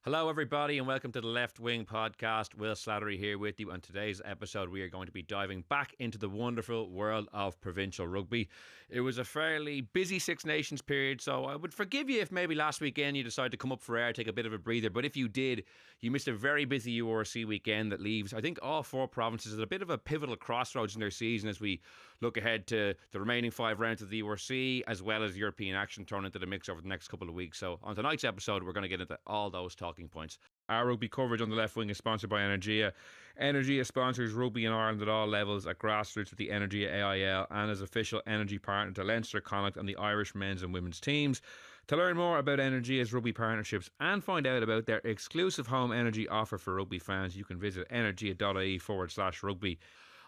Hello, everybody, and welcome to the Left Wing Podcast. Will Slattery here with you. On today's episode, we are going to be diving back into the wonderful world of provincial rugby. It was a fairly busy Six Nations period, so I would forgive you if maybe last weekend you decided to come up for air, take a bit of a breather. But if you did, you missed a very busy URC weekend that leaves, I think, all four provinces at a bit of a pivotal crossroads in their season as we look ahead to the remaining 5 rounds of the URC, as well as European action thrown into the mix over the next couple of weeks. So on tonight's episode, we're going to get into all those talking points. Our rugby coverage on the left wing is sponsored by Energia. Energia sponsors rugby in Ireland at all levels, at grassroots with the Energia AIL, and as official energy partner to Leinster, Connacht and the Irish men's and women's teams. To learn more about Energia's rugby partnerships and find out about their exclusive home energy offer for rugby fans, you can visit energia.ie/rugby.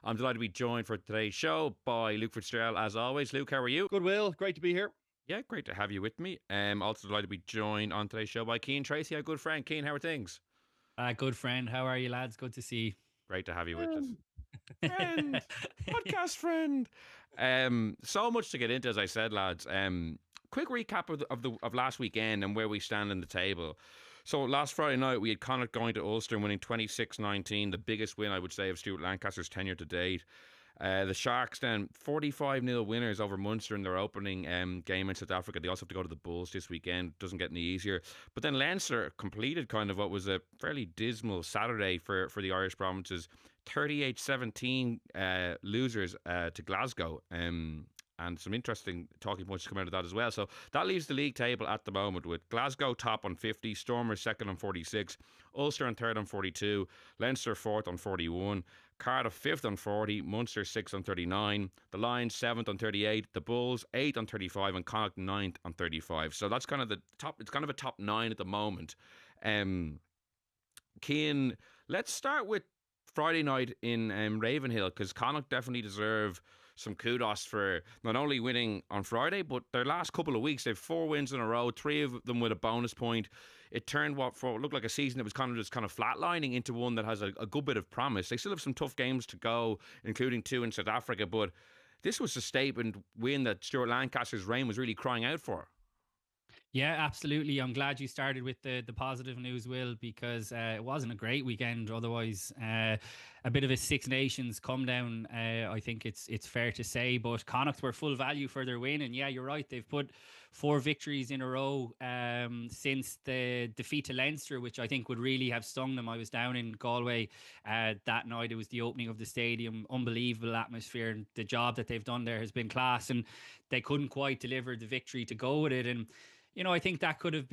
I'm delighted to be joined for today's show by Luke Fitzgerald, as always. Luke, how are you? Good, Will. Great to be here. Yeah, great to have you with me. Also delighted to be joined on today's show by Cian Tracy, our good friend. Cian, how are things? Good friend. How are you, lads? Good to see you. Great to have you with us. Friend, podcast friend. So much to get into, as I said, lads. Quick recap of last weekend and where we stand in the table. So last Friday night, we had Connacht going to Ulster and winning 26-19, the biggest win, I would say, of Stuart Lancaster's tenure to date. The Sharks then 45-0 winners over Munster in their opening game in South Africa. They also have to go to the Bulls this weekend. Doesn't get any easier. But then Leinster completed kind of what was a fairly dismal Saturday for the Irish provinces. 38-17 losers to Glasgow. And some interesting talking points come out of that as well. So that leaves the league table at the moment with Glasgow top on 50, Stormers second on 46, Ulster on third on 42, Leinster fourth on 41, Cardiff fifth on 40, Munster sixth on 39, the Lions seventh on 38, the Bulls eighth on 35, and Connacht ninth on 35. So that's kind of the top. It's kind of a top 9 at the moment. Cian, let's start with Friday night in Ravenhill, because Connacht definitely deserve some kudos for not only winning on Friday, but their last couple of weeks. They've 4 wins in a row, 3 of them with a bonus point. It turned what looked like a season that was kind of just flatlining into one that has a good bit of promise. They still have some tough games to go, including 2 in South Africa, but this was a statement win that Stuart Lancaster's reign was really crying out for. Yeah, absolutely. I'm glad you started with the positive news, Will, because it wasn't a great weekend. Otherwise, a bit of a Six Nations come down, I think it's fair to say. But Connacht were full value for their win. And yeah, you're right. They've put 4 victories in a row since the defeat to Leinster, which I think would really have stung them. I was down in Galway that night. It was the opening of the stadium. Unbelievable atmosphere. And the job that they've done there has been class. And they couldn't quite deliver the victory to go with it. And you know, I think that could have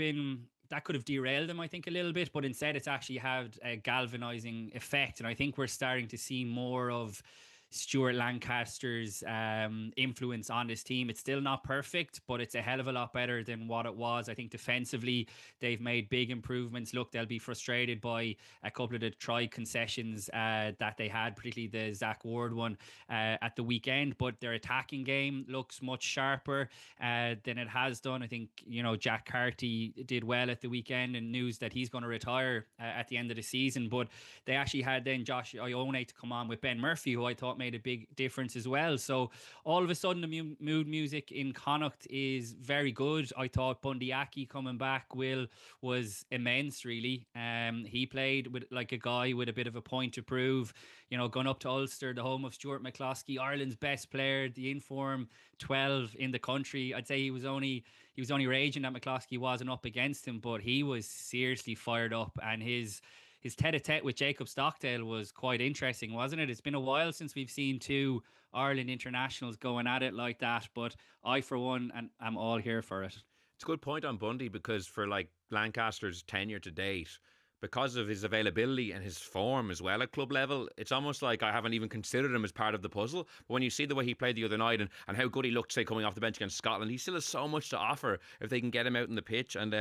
derailed them, I think, a little bit, but instead it's actually had a galvanizing effect. And I think we're starting to see more of Stuart Lancaster's influence on this team. It's still not perfect, but it's a hell of a lot better than what it was. I think defensively, they've made big improvements. Look, they'll be frustrated by a couple of the try concessions that they had, particularly the Zach Ward one at the weekend, but their attacking game looks much sharper than it has done. I think, you know, Jack Carty did well at the weekend, and news that he's going to retire at the end of the season, but they actually had then Josh Ione to come on with Ben Murphy, who I thought made a big difference as well. So all of a sudden the mood music in Connacht is very good. I thought Bundy Aki coming back was immense, really. He played with like a guy with a bit of a point to prove, you know, going up to Ulster, the home of Stuart McCloskey, Ireland's best player, the inform 12 in the country. I'd say he was only raging that McCloskey wasn't up against him, but he was seriously fired up, and his tete-a-tete with Jacob Stockdale was quite interesting, wasn't it? It's been a while since we've seen 2 Ireland internationals going at it like that, but I, for one, am all here for it. It's a good point on Bundy, because for like Lancaster's tenure to date, because of his availability and his form as well at club level, it's almost like I haven't even considered him as part of the puzzle. But when you see the way he played the other night and how good he looked, say, coming off the bench against Scotland, he still has so much to offer if they can get him out in the pitch. And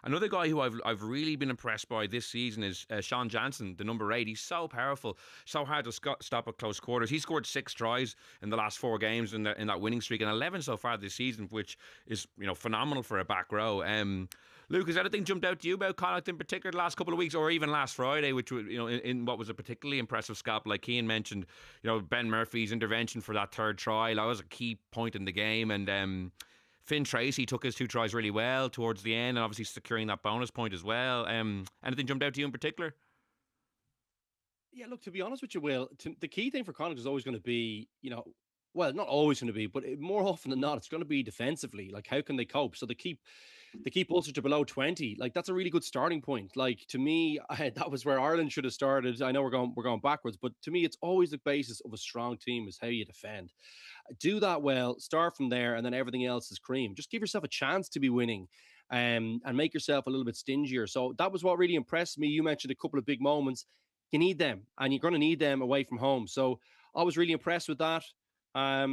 another guy who I've really been impressed by this season is Sean Jansen, the number 8. He's so powerful, so hard to stop at close quarters. He scored 6 tries in the last 4 games in that winning streak, and 11 so far this season, which is, you know, phenomenal for a back row. Luke, has anything jumped out to you about Connacht in particular the last couple of weeks, or even last Friday, which was, you know, in what was a particularly impressive scalp? Like Cian mentioned, you know, Ben Murphy's intervention for that 3rd try, that was a key point in the game, and Finn Tracy took his 2 tries really well towards the end, and obviously securing that bonus point as well. Anything jumped out to you in particular? Yeah, look, to be honest with you, Will, the key thing for Connacht is always going to be, well, not always going to be, but more often than not, it's going to be defensively. Like, how can they cope? So they keep Ulster to below 20. Like, that's a really good starting point. Like, to me, that was where Ireland should have started. I know we're going backwards, but to me, it's always the basis of a strong team is how you defend. Do that well, start from there, and then everything else is cream. Just give yourself a chance to be winning. And make yourself a little bit stingier. So that was what really impressed me. You mentioned a couple of big moments. You need them, and you're going to need them away from home. So I was really impressed with that. A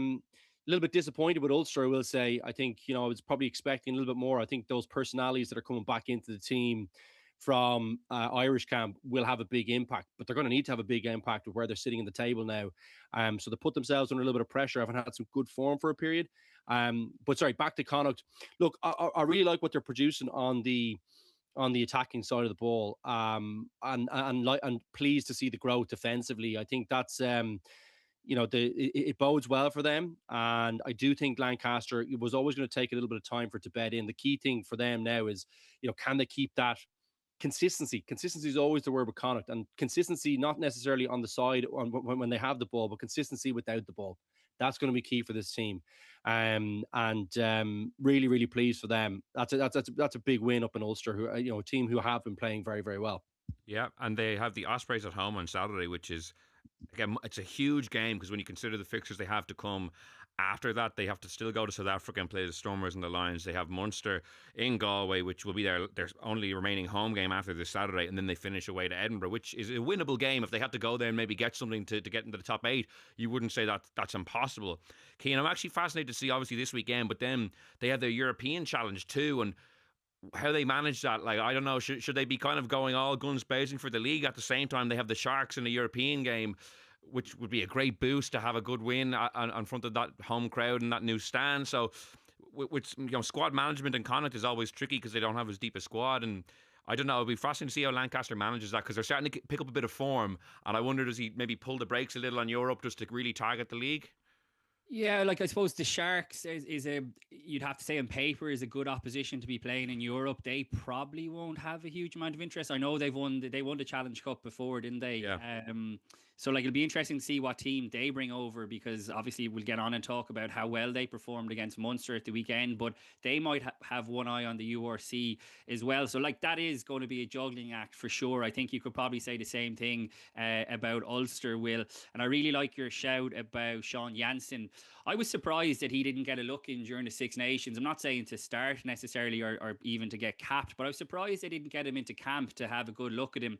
little bit disappointed with Ulster, I will say. I think, I was probably expecting a little bit more. I think those personalities that are coming back into the team from Irish camp will have a big impact, but they're going to need to have a big impact with where they're sitting in the table now. So they put themselves under a little bit of pressure. Haven't had some good form for a period. But sorry, back to Connacht. Look, I really like what they're producing on the attacking side of the ball, and pleased to see the growth defensively. I think that's it bodes well for them, and I do think Lancaster, it was always going to take a little bit of time for it to bed in. The key thing for them now is, can they keep that consistency? Consistency is always the word with Connacht, and consistency not necessarily on the side when they have the ball, but consistency without the ball. That's going to be key for this team, really, really pleased for them. That's a big win up in Ulster, who a team who have been playing very, very well. Yeah, and they have the Ospreys at home on Saturday, which is, again, it's a huge game because when you consider the fixtures they have to come after that, they have to still go to South Africa and play the Stormers and the Lions. They have Munster in Galway, which will be their only remaining home game after this Saturday, and then they finish away to Edinburgh, which is a winnable game. If they had to go there and maybe get something to get into the top 8, you wouldn't say that's impossible. Keane, I'm actually fascinated to see, obviously, this weekend, but then they have their European challenge too, and how they manage that. Like, I don't know, should they be kind of going all guns blazing for the league at the same time they have the Sharks in the European game, which would be a great boost to have a good win on front of that home crowd and that new stand. So with squad management in Connacht is always tricky because they don't have as deep a squad, and I don't know, it'll be fascinating to see how Lancaster manages that, because they're starting to pick up a bit of form, and I wonder, does he maybe pull the brakes a little on Europe just to really target the league? Yeah, like, I suppose the Sharks is a, you'd have to say on paper, is a good opposition to be playing in Europe. They probably won't have a huge amount of interest. I know they won the Challenge Cup before, didn't they? Yeah. So, like, it'll be interesting to see what team they bring over, because obviously we'll get on and talk about how well they performed against Munster at the weekend, but they might have one eye on the URC as well. So, like, that is going to be a juggling act for sure. I think you could probably say the same thing about Ulster, Will. And I really like your shout about Sean Jansen. I was surprised that he didn't get a look in during the Six Nations. I'm not saying to start necessarily, or even to get capped, but I was surprised they didn't get him into camp to have a good look at him.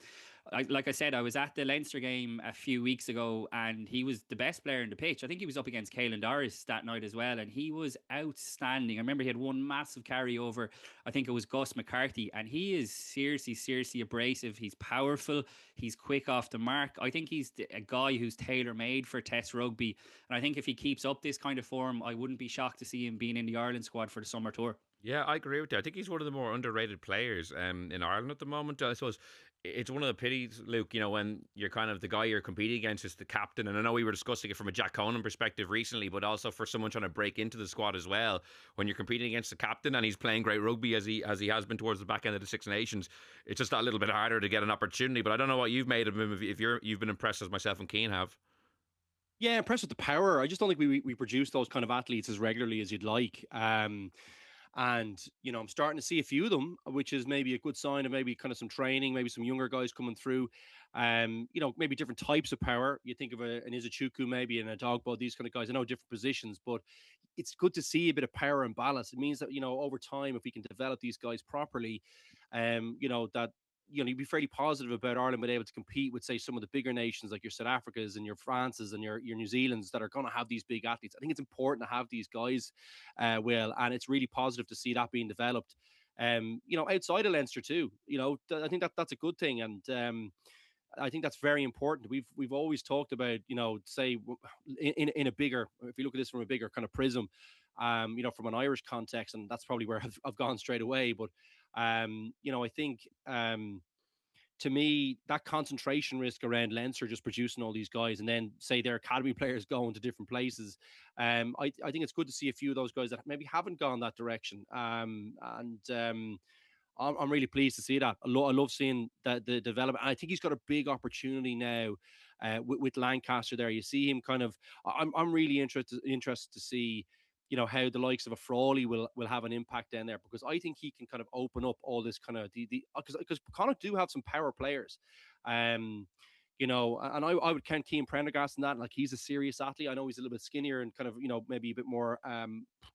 Like I said, I was at the Leinster game a few weeks ago, and he was the best player in the pitch. I think he was up against Caelan Doris that night as well, and he was outstanding. I remember he had one massive carry over, I think it was Gus McCarthy, and he is seriously abrasive. He's powerful. He's quick off the mark. I think he's a guy who's tailor-made for Test rugby, and I think if he keeps up this kind of form, I wouldn't be shocked to see him being in the Ireland squad for the summer tour. Yeah, I agree with you. I think he's one of the more underrated players in Ireland at the moment. I suppose it's one of the pities, Luke, when you're kind of the guy you're competing against is the captain. And I know we were discussing it from a Jack Conan perspective recently, but also for someone trying to break into the squad as well. When you're competing against the captain and he's playing great rugby as he has been towards the back end of the Six Nations, it's just that little bit harder to get an opportunity. But I don't know what you've made of him, if you've been impressed as myself and Keane have. Yeah, impressed with the power. I just don't think we produce those kind of athletes as regularly as you'd like. And, I'm starting to see a few of them, which is maybe a good sign of maybe kind of some training, maybe some younger guys coming through. Maybe different types of power. You think of an Izuchuku, maybe, and a Dogbo, these kind of guys. I know different positions, but it's good to see a bit of power and balance. It means that, over time, if we can develop these guys properly, that you'd be fairly positive about Ireland being able to compete with, say, some of the bigger nations like your South Africas and your Frances and your New Zealands that are going to have these big athletes. I think it's important to have these guys, Will, and it's really positive to see that being developed. Outside of Leinster too. I think that's a good thing, and I think that's very important. We've always talked about, say, in a bigger, if you look at this from a bigger kind of prism, from an Irish context, and that's probably where I've gone straight away. But I think to me, that concentration risk around Leinster just producing all these guys, and then say their academy players going to different places. I think it's good to see a few of those guys that maybe haven't gone that direction. I'm really pleased to see that. I love seeing the development. And I think he's got a big opportunity now with Lancaster there. You see him kind of. I'm really interested to see, how the likes of a Frawley will have an impact down there, because I think he can kind of open up all this kind of because Connacht do have some power players. And I would count Keane Prendergast in that. Like, he's a serious athlete. I know he's a little bit skinnier and kind of, maybe a bit more,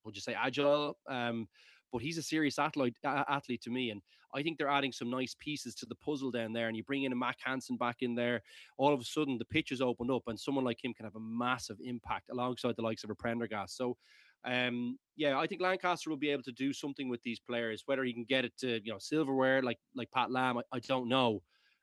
would you say, agile? But he's a serious athlete to me. And I think they're adding some nice pieces to the puzzle down there. And you bring in a Mac Jansen back in there, all of a sudden the pitch is opened up and someone like him can have a massive impact alongside the likes of a Prendergast. So, I think Lancaster will be able to do something with these players. Whether he can get it to, silverware like Pat Lam, I don't know.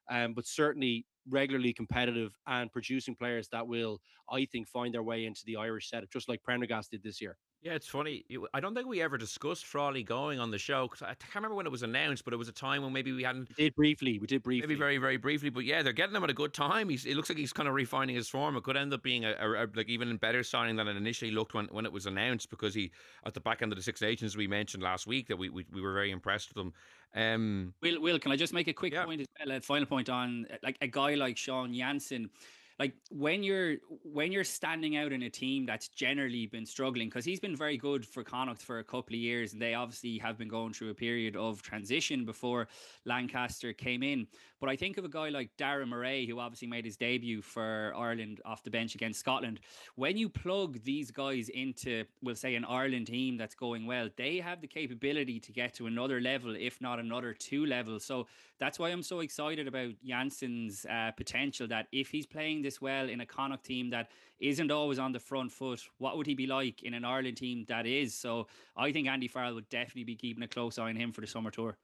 But certainly regularly competitive and producing players that will, I think, find their way into the Irish setup, just like Prendergast did this year. Yeah, it's funny. I don't think we ever discussed Frawley going on the show, because I can't remember when it was announced, but it was a time when maybe we hadn't. We did briefly. Maybe very, very briefly. But yeah, they're getting him at a good time. It looks like he's kind of refining his form. It could end up being a like even better signing than it initially looked when it was announced, because he, at the back end of the Six Nations we mentioned last week, that we were very impressed with him. Will, can I just make a quick point, a final point on like a guy like Sean Jansen? Like, when you're standing out in a team that's generally been struggling, because he's been very good for Connacht for a couple of years, and they obviously have been going through a period of transition before Lancaster came in. But I think of a guy like Darren Murray, who obviously made his debut for Ireland off the bench against Scotland. When you plug these guys into, we'll say, an Ireland team that's going well, they have the capability to get to another level, if not another 2 levels. So that's why I'm so excited about Jansen's potential, that if he's playing this well in a Connacht team that isn't always on the front foot, what would he be like in an Ireland team that is? So I think Andy Farrell would definitely be keeping a close eye on him for the summer tour.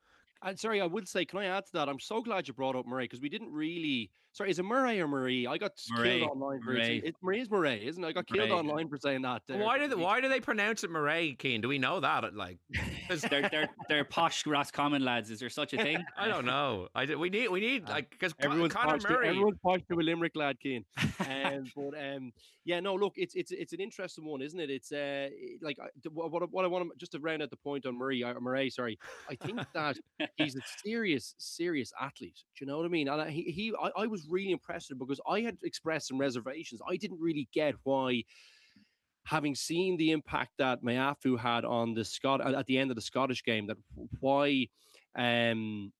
And sorry, I would say, can I add to that? I'm so glad you brought up Murray, because we didn't really. Sorry, is it Murray or Marie? I got killed online for it. It's Murray, isn't it? I got killed online for saying that. Why do they pronounce it Murray, Keane? Do we know that? Like, they're posh Roscommon lads. Is there such a thing? I don't know. We need like, because everyone's Conor Murray. Everyone's posh to a Limerick lad, Keane. No, look, it's an interesting one, isn't it? It's like what I want to, just to round out the point on Murray. Sorry, I think that he's a serious athlete. Do you know what I mean? And I was really impressed with him, because I had expressed some reservations. I didn't really get why, having seen the impact that Mayafu had on the at the end of the Scottish game, that why Ireland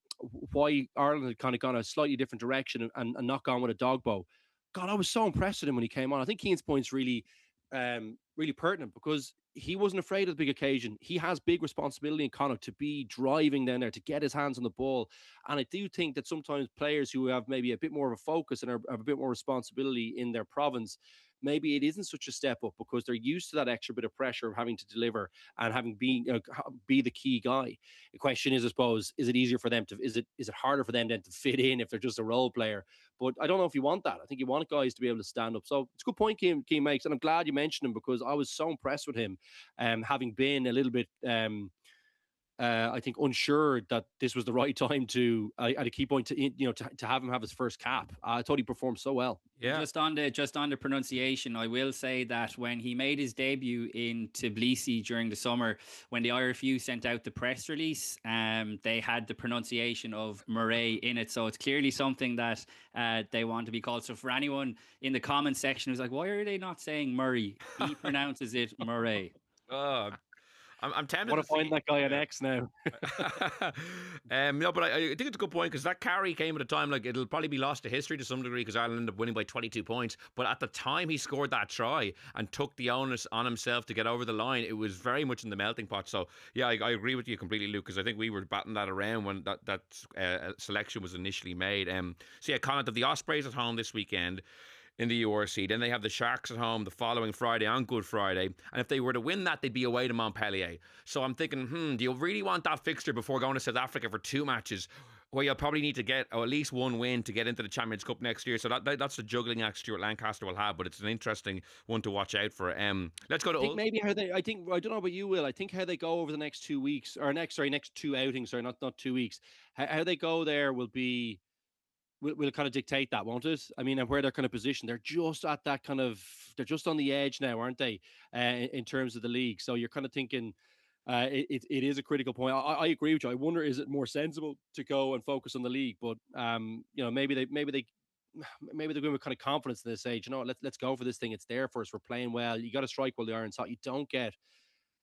had kind of gone a slightly different direction and not gone with a dog bow. God, I was so impressed with him when he came on. I think Keane's point's really pertinent, because he wasn't afraid of the big occasion. He has big responsibility in Connacht to be driving down there, to get his hands on the ball. And I do think that sometimes players who have maybe a bit more of a focus and have a bit more responsibility in their province, maybe it isn't such a step up, because they're used to that extra bit of pressure of having to deliver and having be the key guy. The question is, I suppose, is it easier for them to? Is it harder for them then to fit in if they're just a role player? But I don't know if you want that. I think you want guys to be able to stand up. So it's a good point Keane makes, and I'm glad you mentioned him, because I was so impressed with him, having been a little bit. I think unsure that this was the right time to at a key point to have him have his first cap. I thought he performed so well. Yeah. Just on the pronunciation, I will say that when he made his debut in Tbilisi during the summer, when the IRFU sent out the press release, they had the pronunciation of Murray in it. So it's clearly something that they want to be called. So for anyone in the comment section who's like, why are they not saying Murray? He pronounces it Murray. I'm tempted. I want to find that guy on X now. No, but I think it's a good point, because that carry came at a time, like, it'll probably be lost to history to some degree, because Ireland ended up winning by 22 points. But at the time he scored that try and took the onus on himself to get over the line, it was very much in the melting pot. So yeah, I agree with you completely, Luke, because I think we were batting that around when that selection was initially made. So yeah, Connacht have the Ospreys at home this weekend in the URC. Then they have the Sharks at home the following Friday, on Good Friday. And if they were to win that, they'd be away to Montpellier. So I'm thinking, do you really want that fixture before going to South Africa for 2 matches, where you'll probably need to get at least one win to get into the Champions Cup next year? So that's the juggling act Stuart Lancaster will have, but it's an interesting one to watch out for. Let's go to. I don't know about you, Will. I think how they go over the next 2 weeks, or next 2 outings, sorry, not 2 weeks. How they go there will be will kind of dictate that, won't it? I mean, and where they're kind of positioned, they're just at that kind of, they're just on the edge now, aren't they? In terms of the league, so you're kind of thinking. It is a critical point. I agree with you. I wonder, is it more sensible to go and focus on the league? But maybe they're going with kind of confidence in this age. Let's go for this thing. It's there for us. We're playing well. You got to strike while the iron's hot. You don't get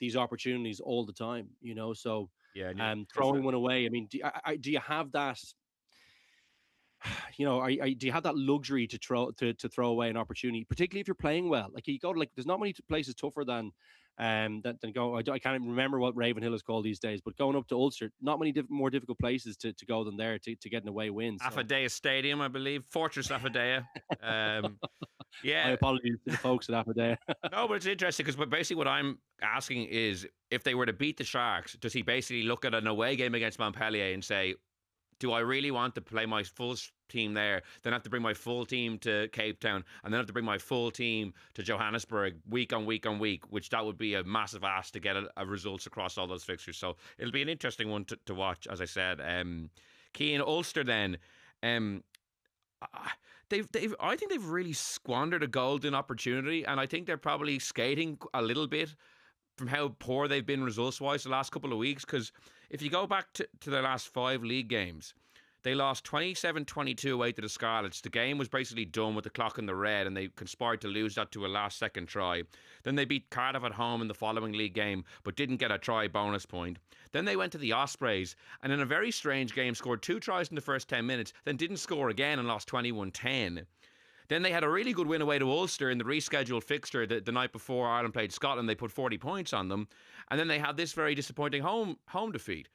these opportunities all the time. So Yeah, throwing one away. I mean, do you have that? Do you have that luxury to throw away an opportunity, particularly if you're playing well? Like you go to there's not many places tougher than go. I can't even remember what Ravenhill is called these days, but going up to Ulster, not many more difficult places to go than there to get an away win. So. Affadea Stadium, I believe, Fortress Affadea. Yeah. My apologies to the folks at Affadea. No, but it's interesting because basically what I'm asking is, if they were to beat the Sharks, does he basically look at an away game against Montpellier and say, do I really want to play my full team there? Then I have to bring my full team to Cape Town, and then I have to bring my full team to Johannesburg week on week on week, which that would be a massive ask to get a results across all those fixtures. So it'll be an interesting one to watch, as I said. Cian, Ulster then. I think they've really squandered a golden opportunity, and I think they're probably skating a little bit from how poor they've been results-wise the last couple of weeks. Because if you go back to their last 5 league games, they lost 27-22 away to the Scarlets. The game was basically done with the clock in the red, and they conspired to lose that to a last-second try. Then they beat Cardiff at home in the following league game, but didn't get a try bonus point. Then they went to the Ospreys, and in a very strange game, scored 2 tries in the first 10 minutes, then didn't score again and lost 21-10. Then they had a really good win away to Ulster in the rescheduled fixture the night before Ireland played Scotland. They put 40 points on them. And then they had this very disappointing home defeat.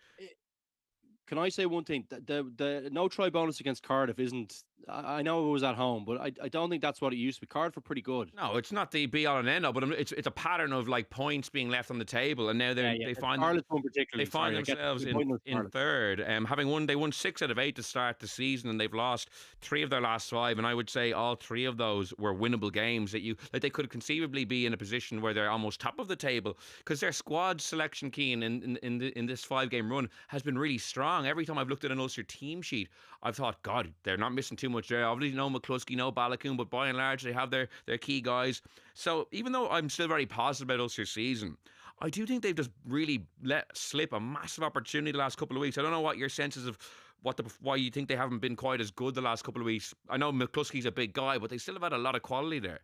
Can I say one thing? The no try bonus against Cardiff isn't. I know it was at home, but I don't think that's what it used to be. Cardiff are pretty good. No, it's not the be all and end all, but it's a pattern of like points being left on the table, and now they find themselves in third. They won 6 out of 8 to start the season, and they've lost 3 of their last 5, and I would say all 3 of those were winnable games that they could conceivably be in a position where they're almost top of the table, because their squad selection, Cian, in this 5-game run has been really strong. Every time I've looked at an Ulster team sheet, I've thought, God, they're not missing too much there. Obviously, no McCluskey, no Balakoon, but by and large, they have their key guys. So even though I'm still very positive about Ulster's season, I do think they've just really let slip a massive opportunity the last couple of weeks. I don't know what your sense is of why you think they haven't been quite as good the last couple of weeks. I know McCluskey's a big guy, but they still have had a lot of quality there.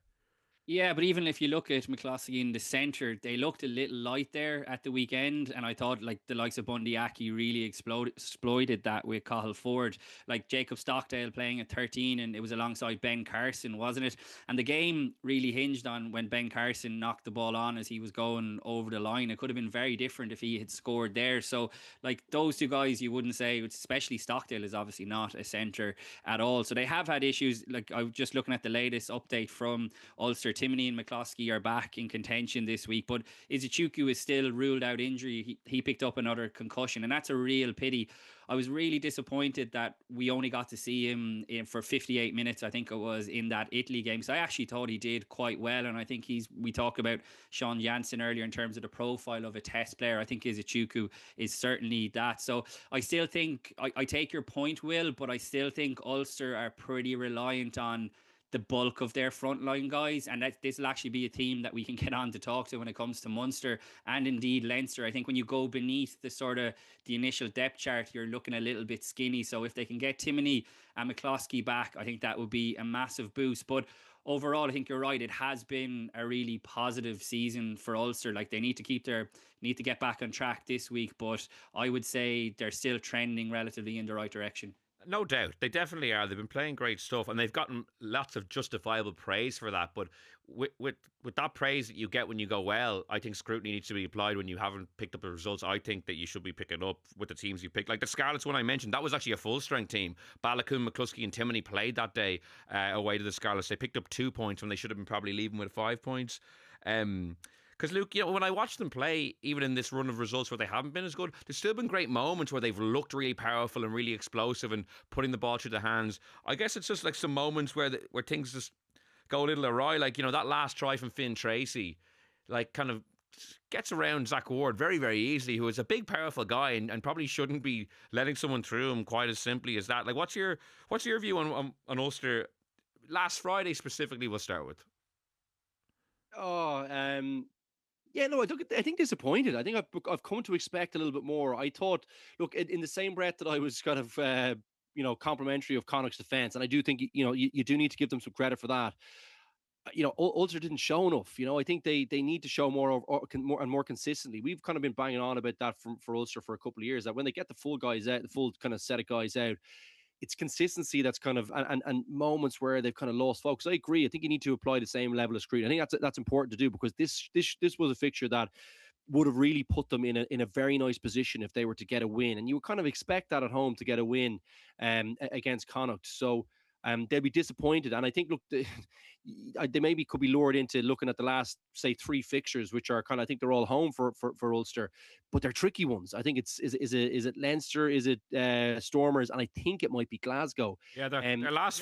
Yeah, but even if you look at McCloskey in the centre, they looked a little light there at the weekend, and I thought like the likes of Bundy Aki really exploited that with Cahill Ford, like Jacob Stockdale playing at 13, and it was alongside Ben Carson, wasn't it? And the game really hinged on when Ben Carson knocked the ball on as he was going over the line. It could have been very different if he had scored there. So like those 2 guys, you wouldn't say, especially Stockdale is obviously not a centre at all. So they have had issues. Like I was just looking at the latest update from Ulster. Timoney and McCloskey are back in contention this week, but Izuchuku is still ruled out injury. He picked up another concussion, and that's a real pity. I was really disappointed that we only got to see him for 58 minutes, I think it was, in that Italy game. So I actually thought he did quite well, and I think we talked about Sean Jansen earlier in terms of the profile of a test player. I think Izuchuku is certainly that. So I still think, I take your point, Will, but I still think Ulster are pretty reliant on the bulk of their frontline guys, and that this will actually be a team that we can get on to talk to when it comes to Munster and indeed Leinster. I think when you go beneath the initial depth chart, you're looking a little bit skinny. So if they can get Timoney and McCloskey back, I think that would be a massive boost. But overall, I think you're right. It has been a really positive season for Ulster. Like they need to get back on track this week, but I would say they're still trending relatively in the right direction. No doubt. They definitely are. They've been playing great stuff, and they've gotten lots of justifiable praise for that. But with that praise that you get when you go well, I think scrutiny needs to be applied when you haven't picked up the results. I think that you should be picking up with the teams you picked. Like the Scarlets one I mentioned, that was actually a full-strength team. Balakoon, McCluskey and Timoney played that day away to the Scarlets. They picked up 2 points when they should have been probably leaving with 5 points. Because, Luke, when I watch them play, even in this run of results where they haven't been as good, there's still been great moments where they've looked really powerful and really explosive and putting the ball through the hands. I guess it's just like some moments where things just go a little awry. Like, that last try from Finn Tracy, like kind of gets around Zach Ward very, very easily, who is a big, powerful guy and probably shouldn't be letting someone through him quite as simply as that. Like, what's your view on Ulster last Friday specifically? We'll start with. Oh, yeah, no, I think disappointed. I think I've come to expect a little bit more. I thought, look, in the same breath that I was kind of complimentary of Connacht's defence, and I do think you do need to give them some credit for that. Ulster didn't show enough. I think they need to show more consistently. We've kind of been banging on about that for Ulster for a couple of years. That when they get the full guys out, the full kind of set of guys out, it's consistency that's kind of and moments where they've kind of lost focus. I agree. I think you need to apply the same level of scrutiny. I think that's important to do because this was a fixture that would have really put them in a very nice position if they were to get a win. And you would kind of expect that at home to get a win against Connacht. So they'll be disappointed. And I think, look, they maybe could be lured into looking at the last, say, 3 fixtures, which are kind of, I think they're all home for Ulster, but they're tricky ones. I think is it Leinster, is it Stormers, and I think it might be Glasgow. Yeah, their last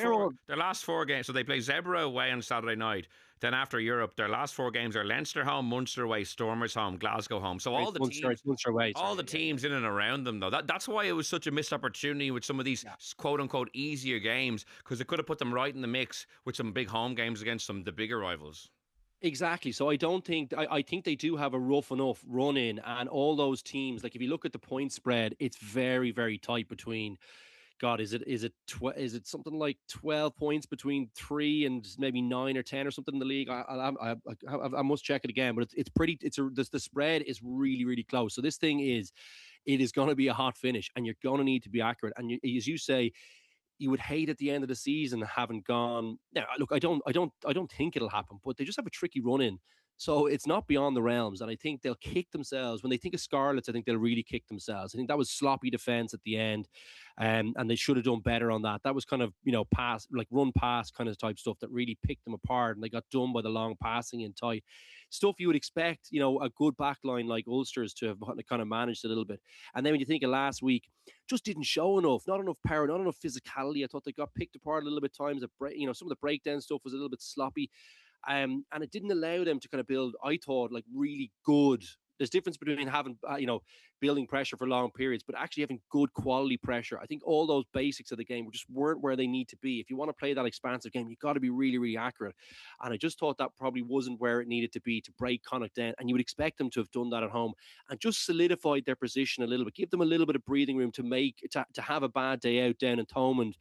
4 games. So they play Zebra away on Saturday night. Then after Europe, their last 4 games are Leinster home, Munster away, Stormers home, Glasgow home. So all the teams in and around them, though. That's why it was such a missed opportunity with some of these quote-unquote easier games, because it could have put them right in the mix with some big home games against some of the bigger rivals. Exactly. So I think they do have a rough enough run in, and all those teams, like if you look at the point spread, it's very, very tight between, God, is it something like 12 points between 3 and maybe 9 or 10 or something in the league? I must check it again, but the spread is really, really close. So it is going to be a hot finish, and you're going to need to be accurate. And as you say, you would hate at the end of the season having gone. Now, look, I don't think it'll happen, but they just have a tricky run in. So it's not beyond the realms. And I think they'll kick themselves. When they think of Scarlets, I think they'll really kick themselves. I think that was sloppy defense at the end. And they should have done better on that. That was kind of, run pass kind of type stuff that really picked them apart. And they got done by the long passing in tight stuff. You would expect, a good back line like Ulster's to have kind of managed a little bit. And then when you think of last week, just didn't show enough, not enough power, not enough physicality. I thought they got picked apart a little bit times. Some of the breakdown stuff was a little bit sloppy. And it didn't allow them to kind of build, I thought, like really good. There's difference between having, building pressure for long periods, but actually having good quality pressure. I think all those basics of the game just weren't where they need to be. If you want to play that expansive game, you've got to be really, really accurate. And I just thought that probably wasn't where it needed to be to break Connacht down. And you would expect them to have done that at home and just solidified their position a little bit, give them a little bit of breathing room to have a bad day out down in Thomond,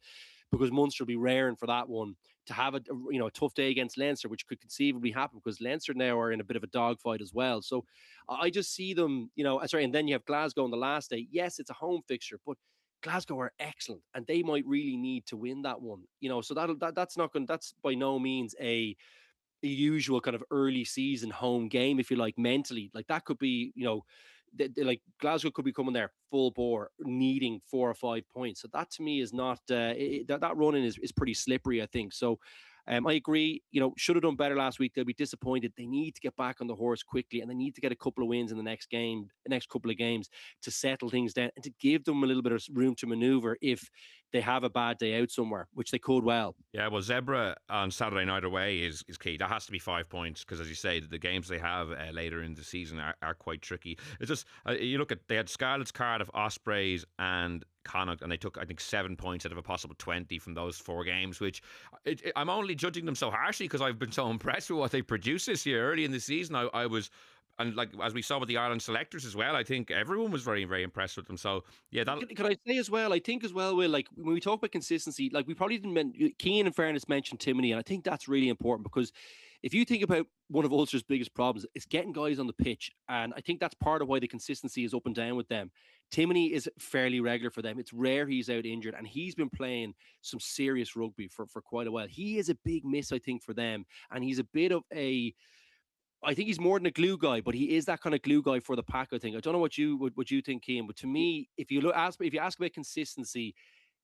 because Munster will be raring for that one, to have a tough day against Leinster, which could conceivably happen because Leinster now are in a bit of a dogfight as well. So I just see them, and then you have Glasgow on the last day. Yes, it's a home fixture, but Glasgow are excellent, and they might really need to win that one. So that's by no means a usual kind of early season home game, if you like, mentally. Like that could be, like Glasgow could be coming there full bore, needing 4 or 5 points. So that to me is not that running is pretty slippery, I think. So I agree. Should have done better last week. They'll be disappointed. They need to get back on the horse quickly, and they need to get a couple of wins in the next couple of games to settle things down and to give them a little bit of room to maneuver if they have a bad day out somewhere, which they could well. Yeah, well, Zebra on Saturday night away is key. That has to be 5 points because, as you say, the games they have later in the season are quite tricky. It's just you look at, they had Scarlets, Cardiff, Ospreys, and Connacht, and they took, I think, 7 points out of a possible 20 from those 4 games, which I'm only judging them so harshly because I've been so impressed with what they produced this year. Early in the season, I was, and like as we saw with the Ireland selectors as well, I think everyone was very, very impressed with them. So yeah, can I say as well? I think as well, Will, like when we talk about consistency, like we probably didn't Keane, in fairness, mentioned Timoney, and I think that's really important because if you think about one of Ulster's biggest problems, it's getting guys on the pitch, and I think that's part of why the consistency is up and down with them. Timoney is fairly regular for them. It's rare he's out injured, and he's been playing some serious rugby for quite a while. He is a big miss, I think, for them, and he's a bit of I think he's more than a glue guy, but he is that kind of glue guy for the pack, I think. I don't know what you think, Keane, but to me, if you ask about consistency,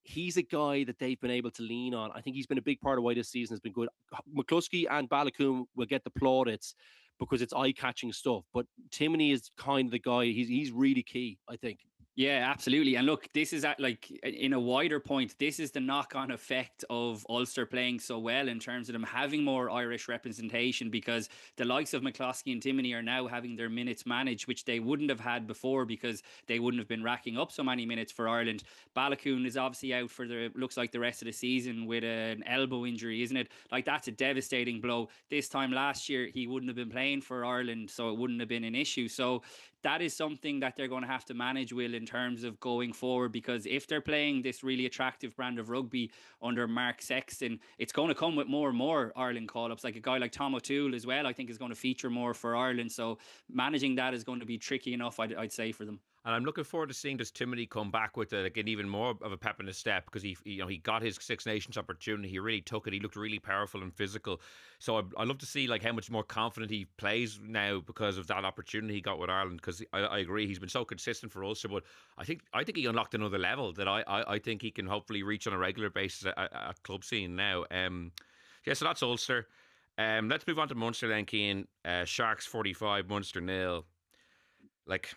he's a guy that they've been able to lean on. I think he's been a big part of why this season has been good. McCluskey and Balakoon will get the plaudits because it's eye-catching stuff, but Timoney is kind of the guy. He's really key, I think. Yeah, absolutely. And look, this is like in a wider point, this is the knock-on effect of Ulster playing so well in terms of them having more Irish representation, because the likes of McCloskey and Timoney are now having their minutes managed, which they wouldn't have had before because they wouldn't have been racking up so many minutes for Ireland. Balakoon is obviously out for looks like the rest of the season with an elbow injury, isn't it? Like, that's a devastating blow. This time last year, he wouldn't have been playing for Ireland, so it wouldn't have been an issue. So that is something that they're going to have to manage, Will, in terms of going forward, because if they're playing this really attractive brand of rugby under Mark Sexton, it's going to come with more and more Ireland call-ups. Like a guy like Tom O'Toole as well, I think is going to feature more for Ireland. So managing that is going to be tricky enough, I'd say, for them. And I'm looking forward to seeing this Timoney come back with like an even more of a pep in his step, because he got his Six Nations opportunity. He really took it. He looked really powerful and physical. So I love to see like how much more confident he plays now because of that opportunity he got with Ireland. Because I agree, he's been so consistent for Ulster, but I think he unlocked another level that I think he can hopefully reach on a regular basis at club scene now. Yeah, so that's Ulster. Let's move on to Munster then, Cian. Sharks 45, Munster 0. Like,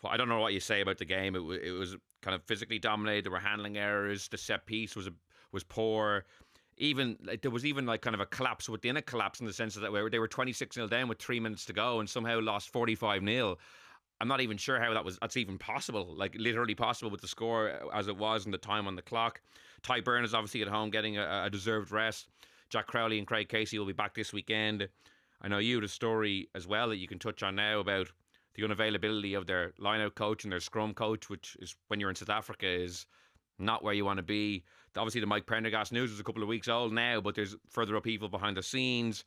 well, I don't know what you say about the game. It was kind of physically dominated. There were handling errors. The set piece was poor. Even like, there was even like kind of a collapse within a collapse, in the sense that they were 26-0 down with 3 minutes to go and somehow lost 45-0. I'm not even sure how that's even possible. Like, literally possible with the score as it was and the time on the clock. Ty Byrne is obviously at home getting a deserved rest. Jack Crowley and Craig Casey will be back this weekend. I know you had a story as well that you can touch on now about the unavailability of their line-out coach and their scrum coach, which is, when you're in South Africa, is not where you want to be. Obviously, the Mike Prendergast news is a couple of weeks old now, but there's further upheaval behind the scenes.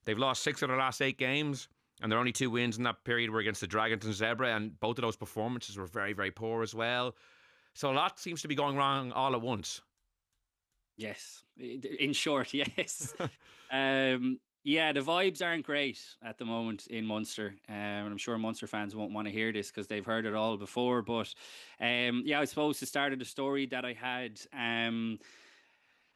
They've lost 6 of their last 8 games, and their only 2 wins in that period were against the Dragons and Zebra, and both of those performances were very, very poor as well. So a lot seems to be going wrong all at once. Yes. In short, yes. Yeah, the vibes aren't great at the moment in Munster. And I'm sure Munster fans won't want to hear this because they've heard it all before. But yeah, I suppose to start of the story that I had,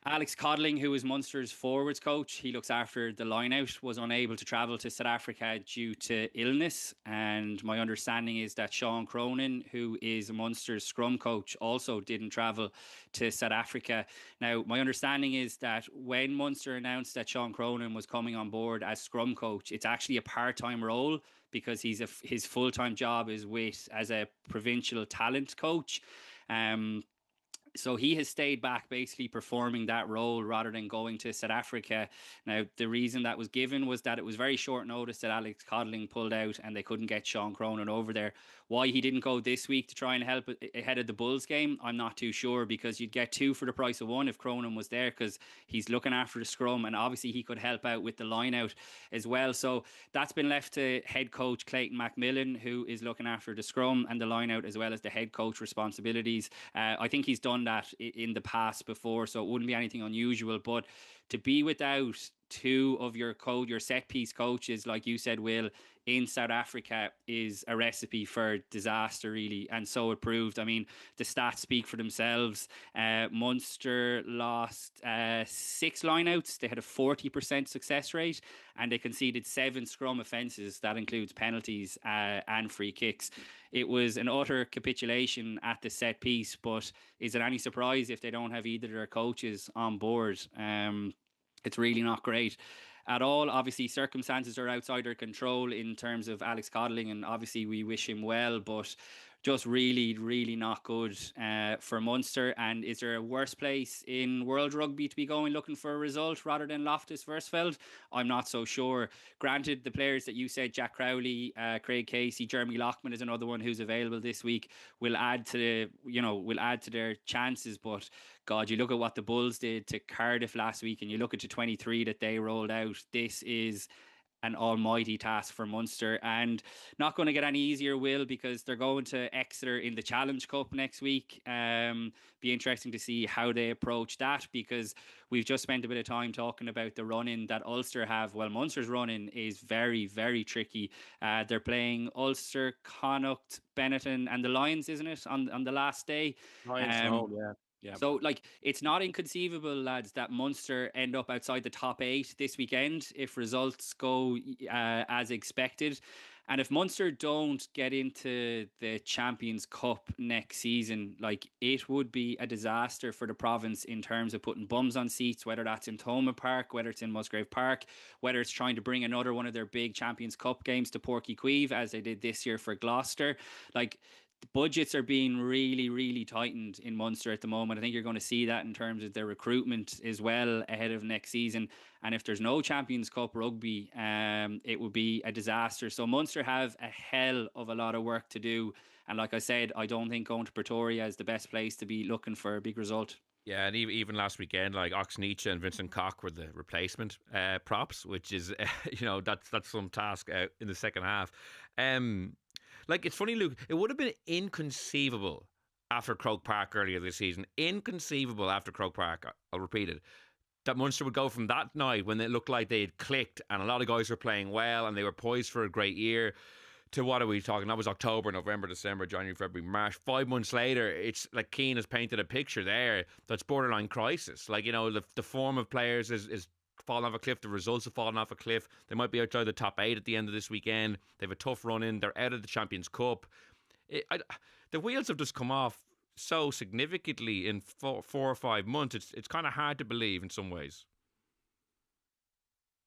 Alex Codling, who is Munster's forwards coach, he looks after the line-out, was unable to travel to South Africa due to illness. And my understanding is that Sean Cronin, who is Munster's scrum coach, also didn't travel to South Africa. Now, my understanding is that when Munster announced that Sean Cronin was coming on board as scrum coach, it's actually a part-time role, because his full-time job is as a provincial talent coach. So he has stayed back, basically performing that role rather than going to South Africa. Now, the reason that was given was that it was very short notice that Alex Codling pulled out and they couldn't get Sean Cronin over there. Why he didn't go this week to try and help ahead of the Bulls game, I'm not too sure, because you'd get 2 for the price of 1 if Cronin was there, because he's looking after the scrum and obviously he could help out with the line out as well. So that's been left to head coach Clayton Macmillan, who is looking after the scrum and the line out as well as the head coach responsibilities. I think he's done that in the past before, so it wouldn't be anything unusual. But to be without 2 of your set piece coaches, like you said, Will, in South Africa is a recipe for disaster, really. And so it proved. I mean, the stats speak for themselves. Munster lost 6 lineouts. They had a 40% success rate, and they conceded 7 scrum offences. That includes penalties and free kicks. It was an utter capitulation at the set piece, but is it any surprise if they don't have either of their coaches on board? It's really not great at all. Obviously, circumstances are outside their control in terms of Alex Codling, and obviously we wish him well, but just really, really not good for Munster. And is there a worse place in World Rugby to be going looking for a result rather than Loftus Versfeld? I'm not so sure. Granted, the players that you said, Jack Crowley, Craig Casey, Jeremy Lockman is another one who's available this week, will add to their chances. But God, you look at what the Bulls did to Cardiff last week, and you look at the 23 that they rolled out. This is an almighty task for Munster, and not going to get any easier, Will, because they're going to Exeter in the Challenge Cup next week. Be interesting to see how they approach that, because we've just spent a bit of time talking about the run-in that Ulster have. Well, Munster's run-in is very, very tricky. They're playing Ulster, Connacht, Benetton and the Lions, isn't it, on the last day? Lions home, yeah. Yeah. So, like, it's not inconceivable, lads, that Munster end up outside the top 8 this weekend if results go as expected. And if Munster don't get into the Champions Cup next season, like, it would be a disaster for the province in terms of putting bums on seats, whether that's in Thoma Park, whether it's in Musgrave Park, whether it's trying to bring another one of their big Champions Cup games to Porky Queeve, as they did this year for Gloucester. Like, the budgets are being really, really tightened in Munster at the moment. I think you're going to see that in terms of their recruitment as well ahead of next season. And if there's no Champions Cup rugby, it would be a disaster. So Munster have a hell of a lot of work to do. And like I said, I don't think going to Pretoria is the best place to be looking for a big result. Yeah, and even last weekend, like Oxneach and Vincent Koch were the replacement props, which is, that's some task out in the second half. Like, it's funny, Luke, it would have been inconceivable after Croke Park earlier this season, inconceivable after Croke Park, I'll repeat it, that Munster would go from that night when it looked like they had clicked and a lot of guys were playing well and they were poised for a great year, to what are we talking? That was October, November, December, January, February, March. 5 months later, it's like Keane has painted a picture there that's borderline crisis. Like, the form of players is falling off a cliff. The results have fallen off a cliff. They might be outside the top 8 at the end of this weekend. They have a tough run in. They're out of the Champions Cup. The wheels have just come off so significantly in 4 or 5 months. It's kind of hard to believe in some ways.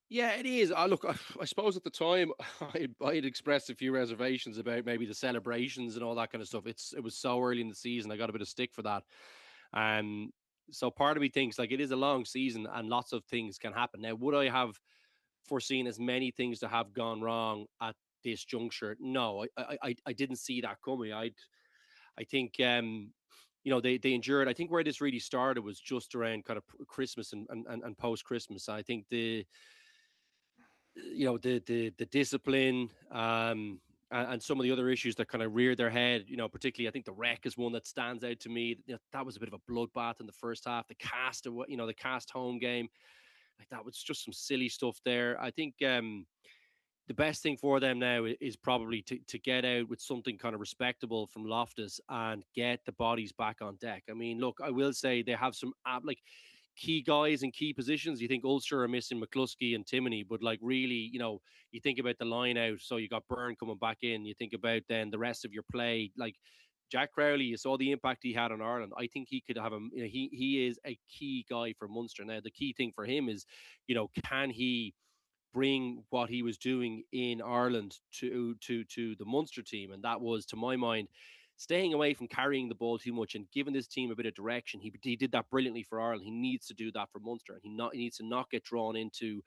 Yeah, it is. Look, I suppose at the time I had expressed a few reservations about maybe the celebrations and all that kind of stuff. It was so early in the season. I got a bit of stick for that. So part of me thinks, like, it is a long season and lots of things can happen. Now, would I have foreseen as many things to have gone wrong at this juncture? No, I didn't see that coming. I think they endured. I think where this really started was just around kind of Christmas and post Christmas. I think the discipline and some of the other issues that kind of reared their head, particularly I think the wreck is one that stands out to me. That was a bit of a bloodbath in the first half. The cast home game, like, that was just some silly stuff there. I think the best thing for them now is probably to get out with something kind of respectable from Loftus and get the bodies back on deck. I mean, look, I will say they have some key guys in key positions. You think Ulster are missing McCluskey and Timoney, but like, really, you think about the line out. So you got Byrne coming back in. You think about then the rest of your play, like Jack Crowley. You saw the impact he had on Ireland. I think he could have him. He is a key guy for Munster. Now, the key thing for him is, can he bring what he was doing in Ireland to the Munster team? And that was, to my mind, staying away from carrying the ball too much and giving this team a bit of direction. He did that brilliantly for Ireland. He needs to do that for Munster, and he needs to not get drawn into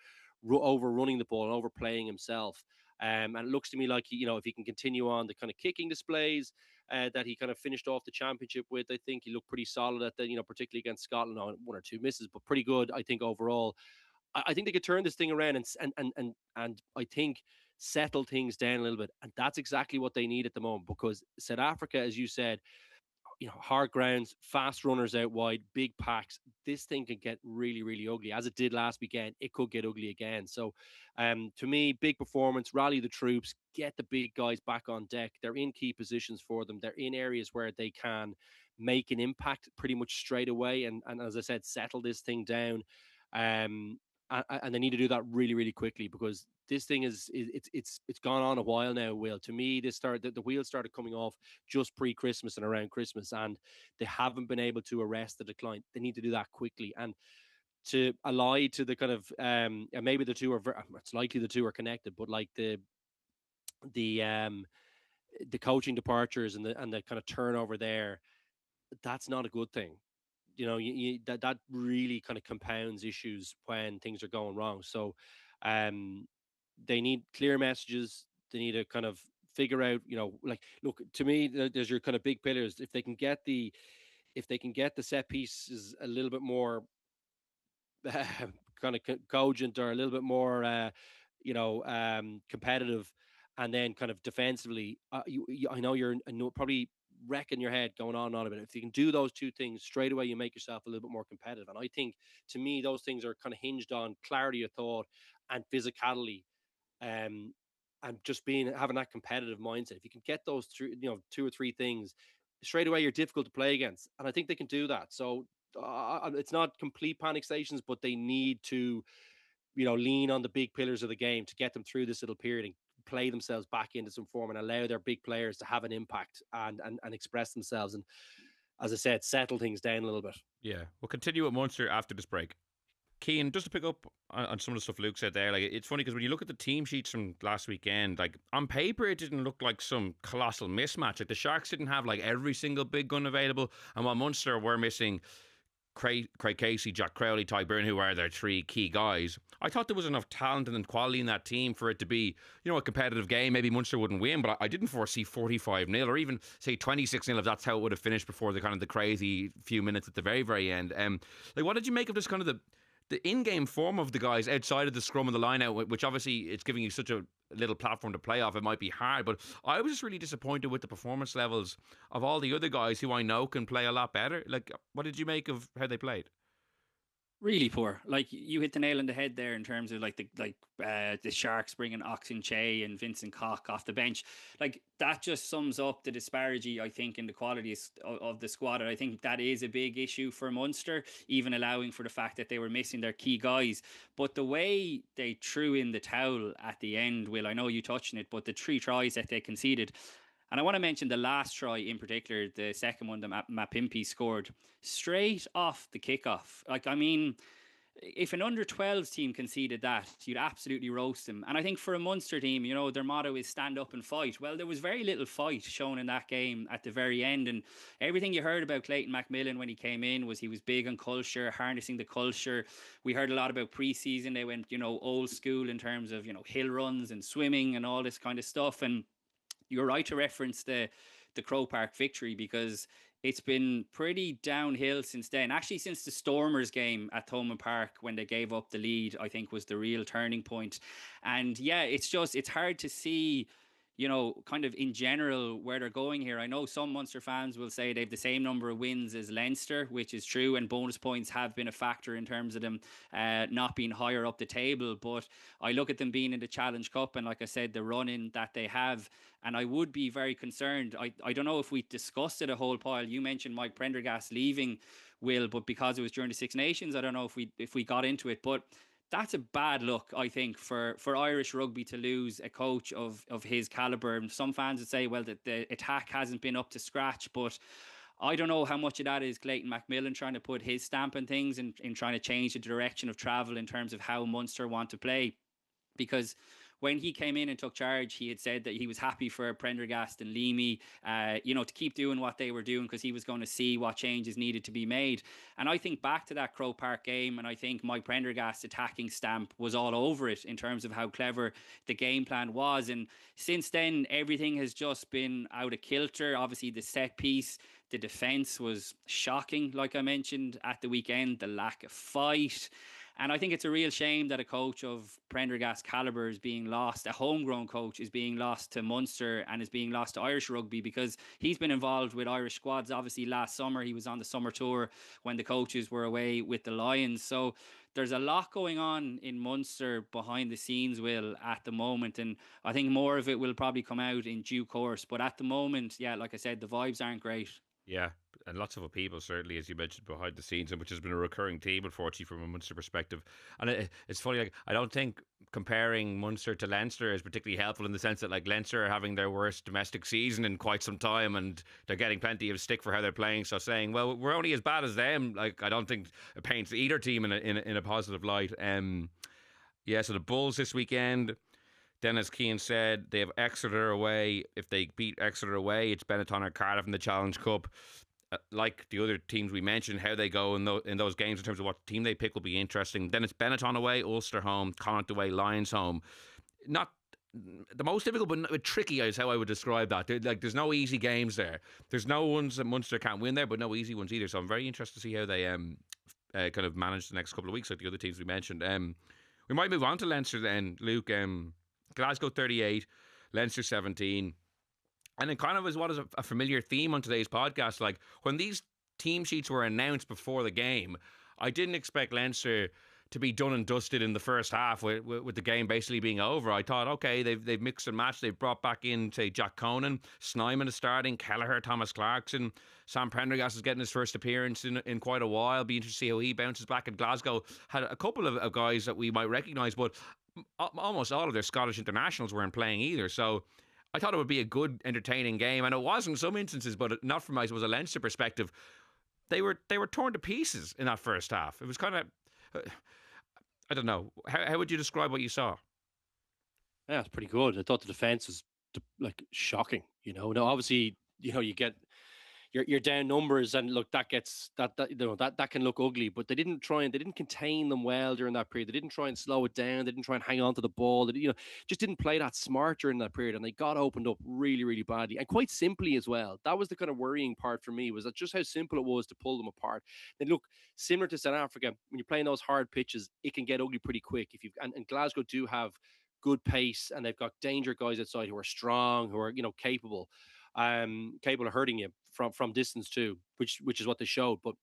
overrunning the ball and overplaying himself. And it looks to me like if he can continue on the kind of kicking displays that he kind of finished off the championship with, I think he looked pretty solid at the, particularly against Scotland, on 1 or 2 misses, but pretty good, I think, overall. I think they could turn this thing around and I think settle things down a little bit. And that's exactly what they need at the moment, because South Africa, as you said, hard grounds, fast runners out wide, big packs. This thing can get really, really ugly. As it did last weekend, it could get ugly again. So to me, big performance, rally the troops, get the big guys back on deck. They're in key positions for them. They're in areas where they can make an impact pretty much straight away. And as I said, settle this thing down. And they need to do that really, really quickly, because this thing it's gone on a while now, Will. To me, the wheels started coming off just pre-Christmas and around Christmas, and they haven't been able to arrest the decline. They need to do that quickly. And to ally to the kind of and maybe the two are it's likely the two are connected, but like the coaching departures and the kind of turnover there, that's not a good thing. That really kind of compounds issues when things are going wrong. So they need clear messages. They need to kind of figure out, like, look, to me, there's your kind of big pillars. If they can get the set pieces a little bit more kind of cogent, or a little bit more competitive, and then kind of defensively, I know you're probably wrecking your head going on about it. If you can do those two things straight away, you make yourself a little bit more competitive. And I think, to me, those things are kind of hinged on clarity of thought and physicality, and just having that competitive mindset. If you can get those through, 2 or 3 things straight away, you're difficult to play against. And I think they can do that. So it's not complete panic stations, but they need to lean on the big pillars of the game to get them through this little period and play themselves back into some form and allow their big players to have an impact and express themselves. And as I said, settle things down a little bit. Yeah, we'll continue with Munster after this break. Cian, just to pick up on some of the stuff Luke said there, like it's funny because when you look at the team sheets from last weekend, like on paper it didn't look like some colossal mismatch. Like the Sharks didn't have like every single big gun available, and while Munster were missing Craig Casey, Jack Crowley, Ty Byrne, who are their three key guys, I thought there was enough talent and quality in that team for it to be, a competitive game. Maybe Munster wouldn't win, but I didn't foresee 45-0 or even say 26-0 if that's how it would have finished before the kind of the crazy few minutes at the very, very end. Like, what did you make of this kind of the in-game form of the guys outside of the scrum and the line-out, which obviously it's giving you such a little platform to play off? It might be hard, but I was just really disappointed with the performance levels of all the other guys who I know can play a lot better. Like, what did you make of how they played? Really poor. Like, you hit the nail on the head there in terms of the Sharks bringing Oxen Che and Vincent Koch off the bench. Like, that just sums up the disparity, I think, in the qualities of the squad. And I think that is a big issue for Munster, even allowing for the fact that they were missing their key guys. But the way they threw in the towel at the end, Will, I know you touched on it, but the 3 tries that they conceded. And I want to mention the last try in particular, the second one that Mapimpi scored, straight off the kickoff. Like, I mean, if an under-12s team conceded that, you'd absolutely roast them. And I think for a Munster team, their motto is stand up and fight. Well, there was very little fight shown in that game at the very end. And everything you heard about Clayton McMillan when he came in was he was big on culture, harnessing the culture. We heard a lot about pre-season. They went, old school in terms of, hill runs and swimming and all this kind of stuff. And you're right to reference the Croke Park victory, because it's been pretty downhill since then. Actually, since the Stormers game at Thomond Park, when they gave up the lead, I think was the real turning point. And yeah, it's hard to see, kind of in general where they're going here. I know some Munster fans will say they have the same number of wins as Leinster, which is true, and bonus points have been a factor in terms of them not being higher up the table. But I look at them being in the Challenge Cup, and like I said, the run-in that they have, and I would be very concerned. I don't know if we discussed it a whole pile. You mentioned Mike Prendergast leaving, Will, but because it was during the Six Nations, I don't know if we got into it, but that's a bad look, I think, for Irish rugby to lose a coach of his calibre. And some fans would say, well, that the attack hasn't been up to scratch, but I don't know how much of that is Clayton McMillan trying to put his stamp on things and in trying to change the direction of travel in terms of how Munster want to play. Because when he came in and took charge, he had said that he was happy for Prendergast and Leamy, to keep doing what they were doing, because he was going to see what changes needed to be made. And I think back to that Croke Park game, and I think Mike Prendergast's attacking stamp was all over it in terms of how clever the game plan was. And since then, everything has just been out of kilter. Obviously, the set piece, the defence was shocking, like I mentioned at the weekend, the lack of fight. And I think it's a real shame that a coach of Prendergast calibre is being lost. A homegrown coach is being lost to Munster and is being lost to Irish rugby, because he's been involved with Irish squads. Obviously, last summer he was on the summer tour when the coaches were away with the Lions. So there's a lot going on in Munster behind the scenes, Will, at the moment. And I think more of it will probably come out in due course. But at the moment, yeah, like I said, the vibes aren't great. Yeah, and lots of other people, certainly, as you mentioned, behind the scenes, and which has been a recurring theme, unfortunately, from a Munster perspective. And it's funny, like, I don't think comparing Munster to Leinster is particularly helpful, in the sense that, like, Leinster are having their worst domestic season in quite some time, and they're getting plenty of stick for how they're playing. So saying, well, we're only as bad as them, like, I don't think it paints either team in a positive light. Yeah, so the Bulls this weekend. Then, as Cian said, they have Exeter away. If they beat Exeter away, it's Benetton or Cardiff in the Challenge Cup. Like the other teams we mentioned, how they go in those games in terms of what team they pick will be interesting. Then it's Benetton away, Ulster home, Connacht away, Lions home. Not the most difficult, but tricky is how I would describe that. There's no easy games there. There's no ones that Munster can't win there, but no easy ones either. So I'm very interested to see how they kind of manage the next couple of weeks, like the other teams we mentioned. We might move on to Leinster then, Luke. Glasgow 38, Leinster 17. And it kind of is what is a familiar theme on today's podcast. Like, when these team sheets were announced before the game, I didn't expect Leinster to be done and dusted in the first half with the game basically being over. I thought, okay, they've mixed and matched. They've brought back in, say, Jack Conan, Snyman is starting, Kelleher, Thomas Clarkson, Sam Prendergast is getting his first appearance in quite a while. Be interested to see how he bounces back. And Glasgow had a couple of guys that we might recognise, but almost all of their Scottish internationals weren't playing either. So I thought it would be a good, entertaining game, and it was in some instances, but not from a Leinster perspective. They were torn to pieces in that first half. It was kind of, I don't know. How would you describe what you saw? Yeah, it's pretty good. I thought the defense was like shocking. Now obviously, you get you're down numbers, and look, that gets that can look ugly. But they didn't contain them well during that period. They didn't try and slow it down. They didn't try and hang on to the ball. They just didn't play that smart during that period, and they got opened up really, really badly, and quite simply as well. That was the kind of worrying part for me, was that just how simple it was to pull them apart. And look, similar to South Africa, when you're playing those hard pitches, it can get ugly pretty quick. And Glasgow do have good pace, and they've got danger guys outside who are strong, who are capable of hurting you from distance too, which is what they showed. But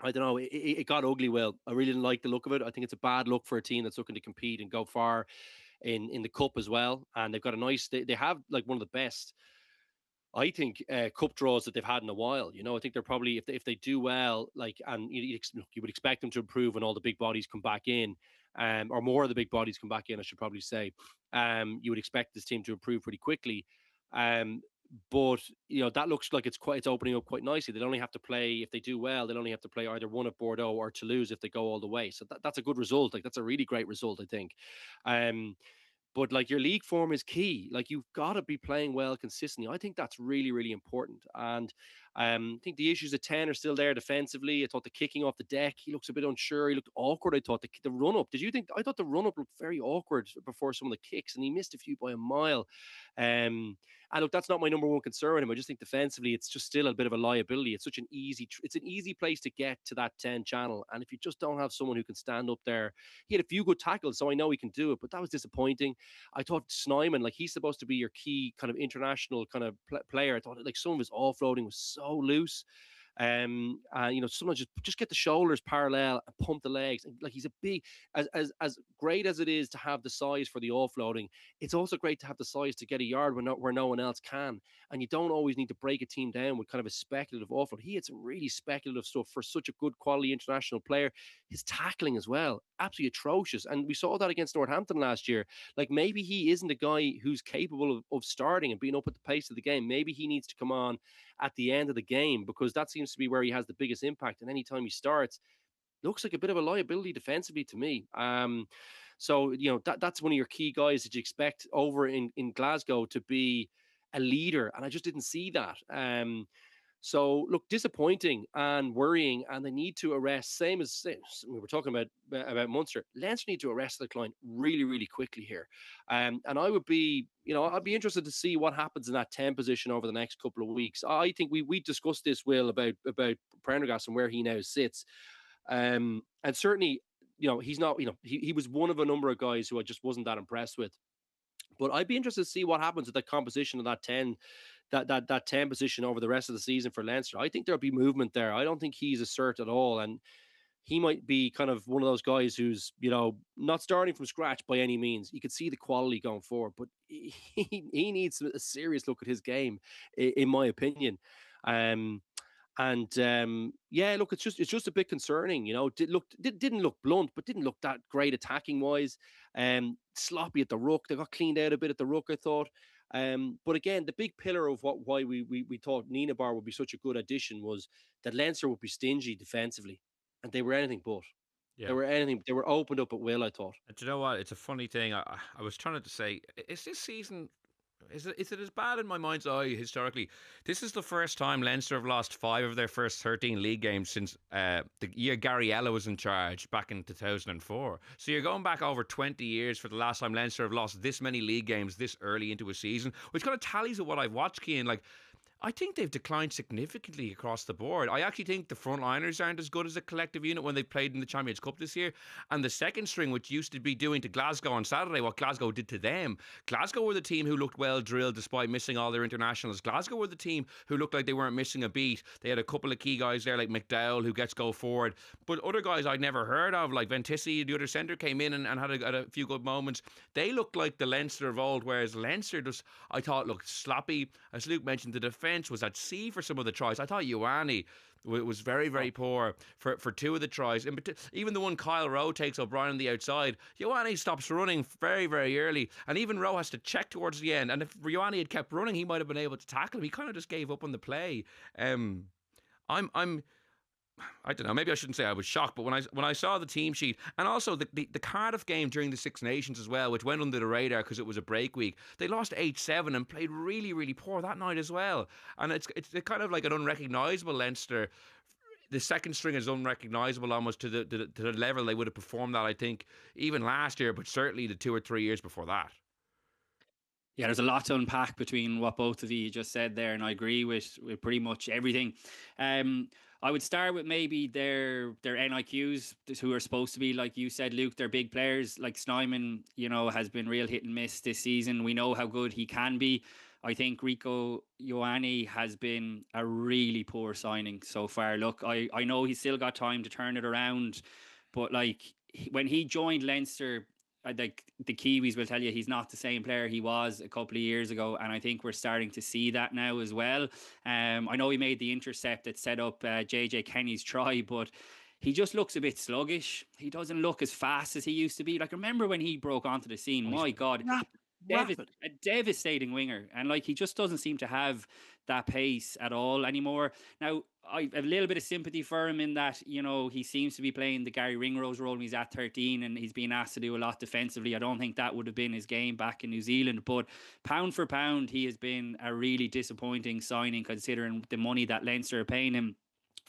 I don't know, it got ugly. Well, I really didn't like the look of it. I think it's a bad look for a team that's looking to compete and go far in the cup as well. And they've got they have like one of the best, I think, cup draws that they've had in a while. I think they're probably, if they do well, like, and you would expect them to improve when all the big bodies come back in, or more of the big bodies come back in, I should probably say. You would expect this team to improve pretty quickly. But that looks like it's opening up quite nicely. They'll only have to play, if they do well, they'll only have to play either one at Bordeaux or Toulouse if they go all the way. So that's a good result. Like, that's a really great result, I think. But like, your league form is key. Like, you've got to be playing well consistently. I think that's really, really important. And I think the issues at 10 are still there defensively. I thought the kicking off the deck, he looks a bit unsure. He looked awkward. I thought the run up. I thought the run up looked very awkward before some of the kicks, and he missed a few by a mile. And look, that's not my number one concern with him. I just think defensively, it's just still a bit of a liability. It's an easy place to get to that 10 channel. And if you just don't have someone who can stand up there, he had a few good tackles, so I know he can do it, but that was disappointing. I thought Snyman, like, he's supposed to be your key kind of international kind of player. I thought, like, some of his offloading was so loose. Sometimes just get the shoulders parallel and pump the legs. And like, he's a big, as great as it is to have the size for the offloading, it's also great to have the size to get a yard where no one else can. And you don't always need to break a team down with kind of a speculative offload. He had some really speculative stuff for such a good quality international player. His tackling as well, absolutely atrocious. And we saw that against Northampton last year. Like, maybe he isn't a guy who's capable of starting and being up at the pace of the game. Maybe he needs to come on at the end of the game, because that seems to be where he has the biggest impact. And anytime he starts, looks like a bit of a liability defensively to me. So that's one of your key guys that you expect over in Glasgow to be a leader, and I just didn't see that. So look, disappointing and worrying, and they need to arrest, same as we were talking about Munster. Leinster need to arrest the decline really, really quickly here. And I would be, I'd be interested to see what happens in that 10 position over the next couple of weeks. I think we discussed this, Will, about Prendergast and where he now sits. And certainly, he's not, he was one of a number of guys who I just wasn't that impressed with. But I'd be interested to see what happens with the composition of that 10, that 10 position over the rest of the season for Leinster. I think there'll be movement there. I don't think he's a cert at all. And he might be kind of one of those guys who's, not starting from scratch by any means. You could see the quality going forward, but he needs a serious look at his game, in my opinion. Look, it's just a bit concerning. Didn't look blunt, but didn't look that great attacking wise. Sloppy at the ruck. They got cleaned out a bit at the ruck, I thought. But again, the big pillar of why we thought Nina Bar would be such a good addition was that Leinster would be stingy defensively, and they were anything but. Yeah. They were opened up at will, I thought. And do you know what? It's a funny thing. I was trying to say, is this season, is it as bad in my mind's eye historically? This is the first time Leinster have lost 5 of their first 13 league games since the year Gary Ella was in charge back in 2004. So you're going back over 20 years for the last time Leinster have lost this many league games this early into a season, which kind of tallies with what I've watched, Cian. Like, I think they've declined significantly across the board. I actually think the frontliners aren't as good as a collective unit when they played in the Champions Cup this year. And the second string, which used to be doing to Glasgow on Saturday what Glasgow did to them. Glasgow were the team who looked well drilled despite missing all their internationals. Glasgow were the team who looked like they weren't missing a beat. They had a couple of key guys there like McDowell who gets go forward. But other guys I'd never heard of, like Ventissi, the other centre, came in and had a few good moments. They looked like the Leinster of old, whereas Leinster just, I thought, looked sloppy. As Luke mentioned, the defence defence was at sea for some of the tries. I thought Ioane was very, very poor for two of the tries. Even the one Kyle Rowe takes O'Brien on the outside, Ioane stops running very, very early. And even Rowe has to check towards the end. And if Ioane had kept running, he might have been able to tackle him. He kind of just gave up on the play. I don't know, maybe I shouldn't say I was shocked, but when I saw the team sheet, and also the Cardiff game during the Six Nations as well, which went under the radar because it was a break week, they lost 8-7 and played really, really poor that night as well. And it's kind of like an unrecognisable Leinster. The second string is unrecognisable almost to the level they would have performed that, I think, even last year, but certainly the 2 or 3 years before that. Yeah, there's a lot to unpack between what both of you just said there, and I agree with pretty much everything. I would start with maybe their NIQs, who are supposed to be, like you said, Luke, they're big players. Like Snyman, has been real hit and miss this season. We know how good he can be. I think Rico Ioane has been a really poor signing so far. Look, I know he's still got time to turn it around, but when he joined Leinster, like the Kiwis will tell you, he's not the same player he was a couple of years ago, and I think we're starting to see that now as well. I know he made the intercept that set up JJ Kenny's try, but he just looks a bit sluggish. He doesn't look as fast as he used to be. Like, remember when he broke onto the scene? My God, a devastating winger, and he just doesn't seem to have that pace at all anymore. Now, I have a little bit of sympathy for him in that, he seems to be playing the Gary Ringrose role when he's at 13 and he's being asked to do a lot defensively. I don't think that would have been his game back in New Zealand, but pound for pound, he has been a really disappointing signing considering the money that Leinster are paying him.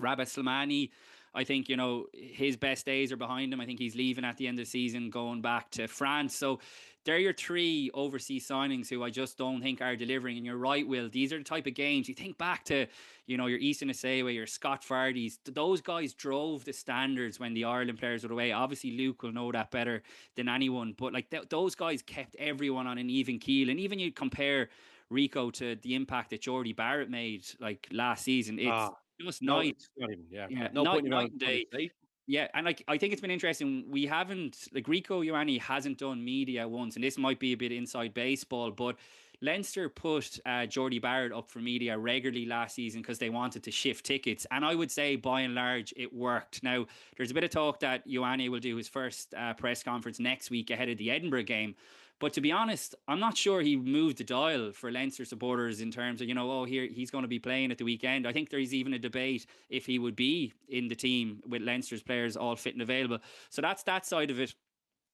Rabah Slimani, I think, his best days are behind him. I think he's leaving at the end of the season, going back to France. So they're your three overseas signings who I just don't think are delivering. And you're right, Will. These are the type of games you think back to, your Easton Esewa, your Scott Fardy's. Those guys drove the standards when the Ireland players were away. Obviously, Luke will know that better than anyone. But those guys kept everyone on an even keel. And even you compare Rico to the impact that Jordy Barrett made last season. It's just night. It's not even, No point night and day. Yeah, and I think it's been interesting. We haven't, Rico Ioane hasn't done media once, and this might be a bit inside baseball, but Leinster put Jordy Barrett up for media regularly last season because they wanted to shift tickets, and I would say by and large it worked. Now, there's a bit of talk that Ioane will do his first press conference next week ahead of the Edinburgh game. But to be honest, I'm not sure he moved the dial for Leinster supporters in terms of, here he's going to be playing at the weekend. I think there's even a debate if he would be in the team with Leinster's players all fit and available. So that's that side of it.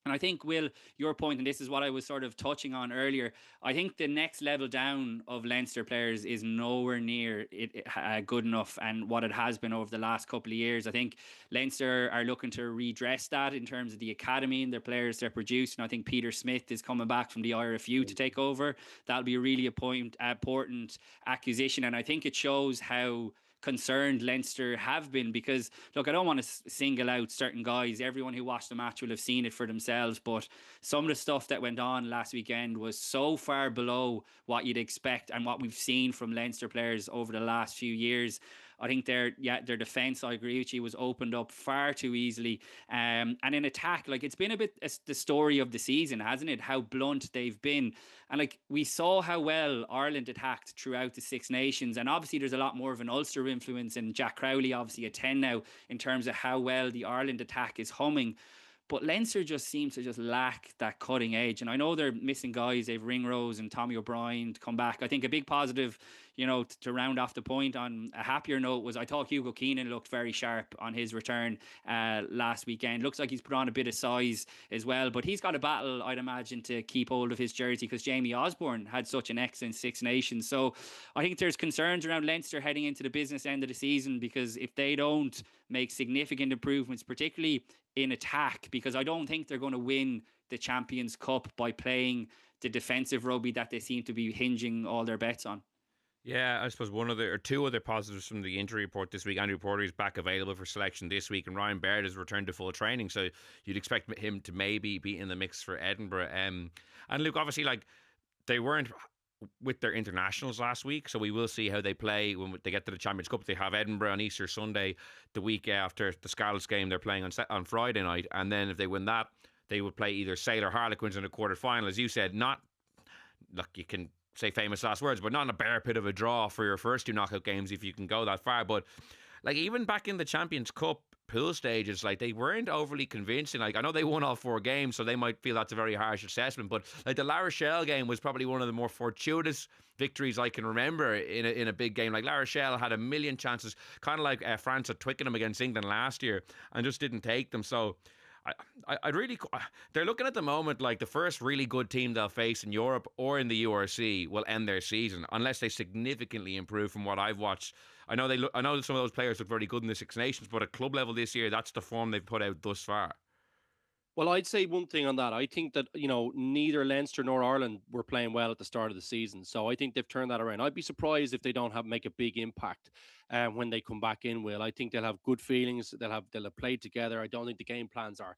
And I think, Will, your point, and this is what I was sort of touching on earlier, I think the next level down of Leinster players is nowhere near good enough and what it has been over the last couple of years. I think Leinster are looking to redress that in terms of the academy and their players they're producing. I think Peter Smith is coming back from the IRFU to take over. That'll be a really important acquisition. And I think it shows how concerned Leinster have been, because look, I don't want to single out certain guys. Everyone who watched the match will have seen it for themselves, but some of the stuff that went on last weekend was so far below what you'd expect and what we've seen from Leinster players over the last few years. I think their defence, I agree with you, was opened up far too easily. And in attack, it's been a bit the story of the season, hasn't it? How blunt they've been. And we saw how well Ireland attacked throughout the Six Nations. And obviously there's a lot more of an Ulster influence, and Jack Crowley obviously a 10 now in terms of how well the Ireland attack is humming. But Leinster just seems to just lack that cutting edge. And I know they're missing guys. They've Ringrose and Tommy O'Brien to come back. I think a big positive, to round off the point on a happier note, was I thought Hugo Keenan looked very sharp on his return last weekend. Looks like he's put on a bit of size as well. But he's got a battle, I'd imagine, to keep hold of his jersey because Jamie Osborne had such an excellent Six Nations. So I think there's concerns around Leinster heading into the business end of the season, because if they don't make significant improvements, particularly in attack, because I don't think they're going to win the Champions Cup by playing the defensive rugby that they seem to be hinging all their bets on. Yeah, I suppose two other positives from the injury report this week. Andrew Porter is back available for selection this week, and Ryan Baird has returned to full training, so you'd expect him to maybe be in the mix for Edinburgh. And look, obviously, they weren't with their internationals last week, so we will see how they play when they get to the Champions Cup. They have Edinburgh on Easter Sunday, the week after the Scarlets game. They're playing on Friday night, and then if they win that, they would play either Sale or Harlequins in the quarter final. As you said, you can say famous last words, but not in a bear pit of a draw for your first two knockout games if you can go that far. But like even back in the Champions Cup pool stages, like they weren't overly convincing. Like I know they won all 4 games, so they might feel that's a very harsh assessment. But like the La Rochelle game was probably one of the more fortuitous victories I can remember in a big game. Like La Rochelle had a million chances, kind of like France at Twickenham against England last year, and just didn't take them. So I really, they're looking at the moment like the first really good team they'll face in Europe or in the URC will end their season unless they significantly improve from what I've watched. I know I know some of those players look very good in the Six Nations, but at club level this year, that's the form they've put out thus far. Well, I'd say one thing on that. I think that, neither Leinster nor Ireland were playing well at the start of the season. So I think they've turned that around. I'd be surprised if they don't make a big impact when they come back in, Will. I think they'll have good feelings. They'll have played together. I don't think the game plans are,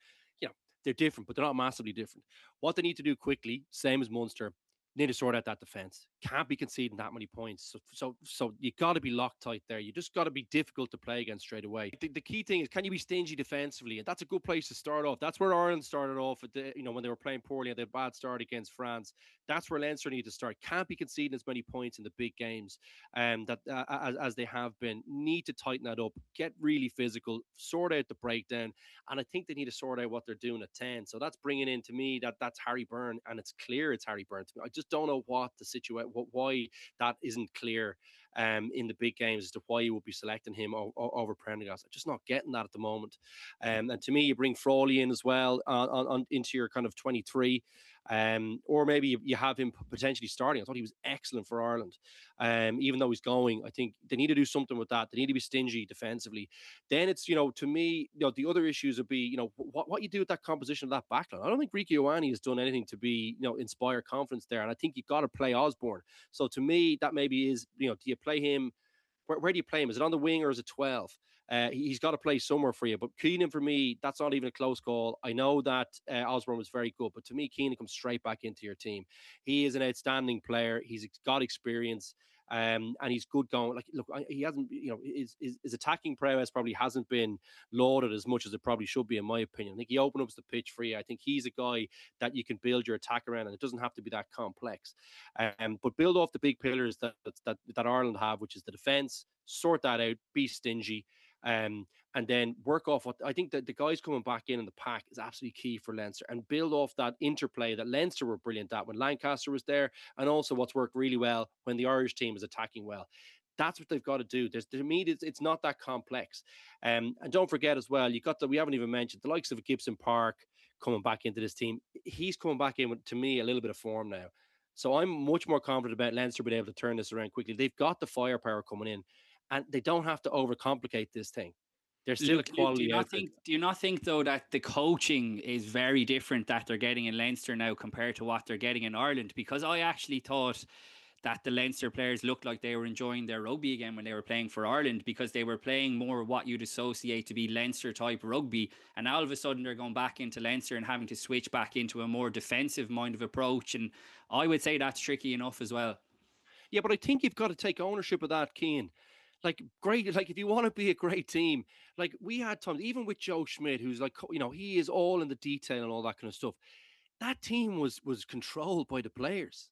they're different, but they're not massively different. What they need to do quickly, same as Munster, need to sort out that defense. Can't be conceding that many points. So you got to be Loctite there. You just got to be difficult to play against straight away. The key thing is, can you be stingy defensively? And that's a good place to start off. That's where Ireland started off at when they were playing poorly and they had a bad start against France. That's where Leinster need to start. Can't be conceding as many points in the big games as they have been. Need to tighten that up. Get really physical. Sort out the breakdown. And I think they need to sort out what they're doing at 10. So that's bringing in, to me, that's Harry Byrne, and it's clear it's Harry Byrne to me. I just don't know what the situation, why that isn't clear in the big games as to why you would be selecting him over Prendergast. I'm just not getting that at the moment. And to me, you bring Frawley in as well on into your kind of 23. Or maybe you have him potentially starting. I thought he was excellent for Ireland. Even though he's going, I think they need to do something with that. They need to be stingy defensively. Then it's, to me, the other issues would be, what you do with that composition of that backline. I don't think Ricky Ioane has done anything to be, inspire confidence there. And I think you've got to play Osborne. So to me, that maybe is, do you play him? Where do you play him? Is it on the wing or is it 12? He's got to play somewhere for you. But Keenan, for me, that's not even a close call. I know that Osborne was very good, but to me, Keenan comes straight back into your team. He is an outstanding player. He's got experience. And he's good going. Like, look, he hasn't, his attacking prowess probably hasn't been lauded as much as it probably should be, in my opinion. I think he opened up the pitch for you. I think he's a guy that you can build your attack around, and it doesn't have to be that complex. But build off the big pillars that Ireland have, which is the defense. Sort that out. Be stingy. And then work off what I think that the guys coming back in the pack is absolutely key for Leinster, and build off that interplay that Leinster were brilliant at when Lancaster was there, and also what's worked really well when the Irish team is attacking well. That's what they've got to do. To me, it's not that complex. And don't forget as well, we haven't even mentioned the likes of Gibson Park coming back into this team. He's coming back in with, to me, a little bit of form now. So I'm much more confident about Leinster being able to turn this around quickly. They've got the firepower coming in, and they don't have to overcomplicate this thing. There's still a quality. Do you not think though that the coaching is very different that they're getting in Leinster now compared to what they're getting in Ireland? Because I actually thought that the Leinster players looked like they were enjoying their rugby again when they were playing for Ireland, because they were playing more what you'd associate to be Leinster type rugby, and all of a sudden they're going back into Leinster and having to switch back into a more defensive mind of approach, and I would say that's tricky enough as well. Yeah, but I think you've got to take ownership of that, Cian. Like, great, like if you want to be a great team, like we had times, even with Joe Schmidt, who's like, he is all in the detail and all that kind of stuff. That team was controlled by the players.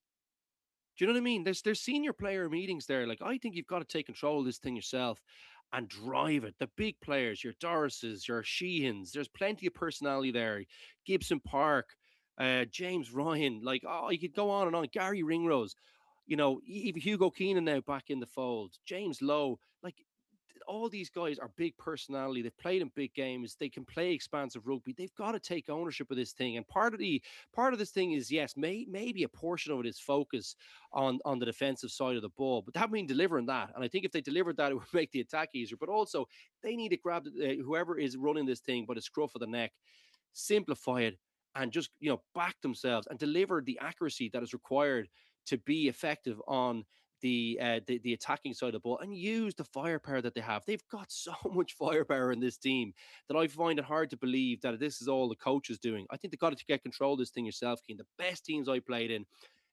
Do you know what I mean? There's senior player meetings there. Like, I think you've got to take control of this thing yourself and drive it. The big players, your Dorises, your Sheehans, there's plenty of personality there. Gibson Park, James Ryan, like, you could go on and on. Gary Ringrose, even Hugo Keenan now back in the fold. James Lowe, like, all these guys are big personality. They've played in big games. They can play expansive rugby. They've got to take ownership of this thing. And part of this thing is, yes, maybe a portion of it is focus on the defensive side of the ball, but that means delivering that. And I think if they delivered that, it would make the attack easier. But also, they need to grab whoever is running this thing by the scruff of the neck, simplify it, and just back themselves and deliver the accuracy that is required to be effective on the attacking side of the ball, and use the firepower that they have. They've got so much firepower in this team that I find it hard to believe that this is all the coach is doing. I think they've got to get control of this thing yourself, Cian. The best teams I played in,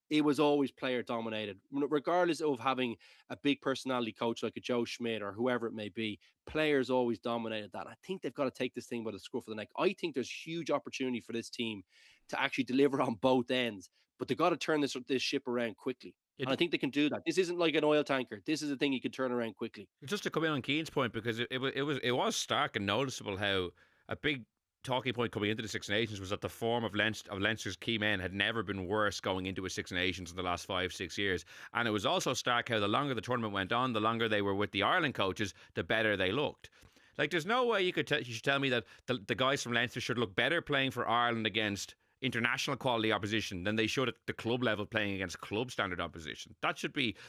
it was always player dominated, regardless of having a big personality coach like a Joe Schmidt or whoever it may be. Players always dominated that. I think they've got to take this thing by the scruff of the neck. I think there's huge opportunity for this team to actually deliver on both ends, but they've got to turn this ship around quickly. And I think they can do that. This isn't like an oil tanker. This is a thing you can turn around quickly. Just to come in on Keane's point, because it was stark and noticeable how a big talking point coming into the Six Nations was that the form of Leinster's key men had never been worse going into a Six Nations in the last 5-6 years. And it was also stark how the longer the tournament went on, the longer they were with the Ireland coaches, the better they looked. Like, there's no way you should tell me that the guys from Leinster should look better playing for Ireland against international quality opposition than they should at the club level playing against club standard opposition.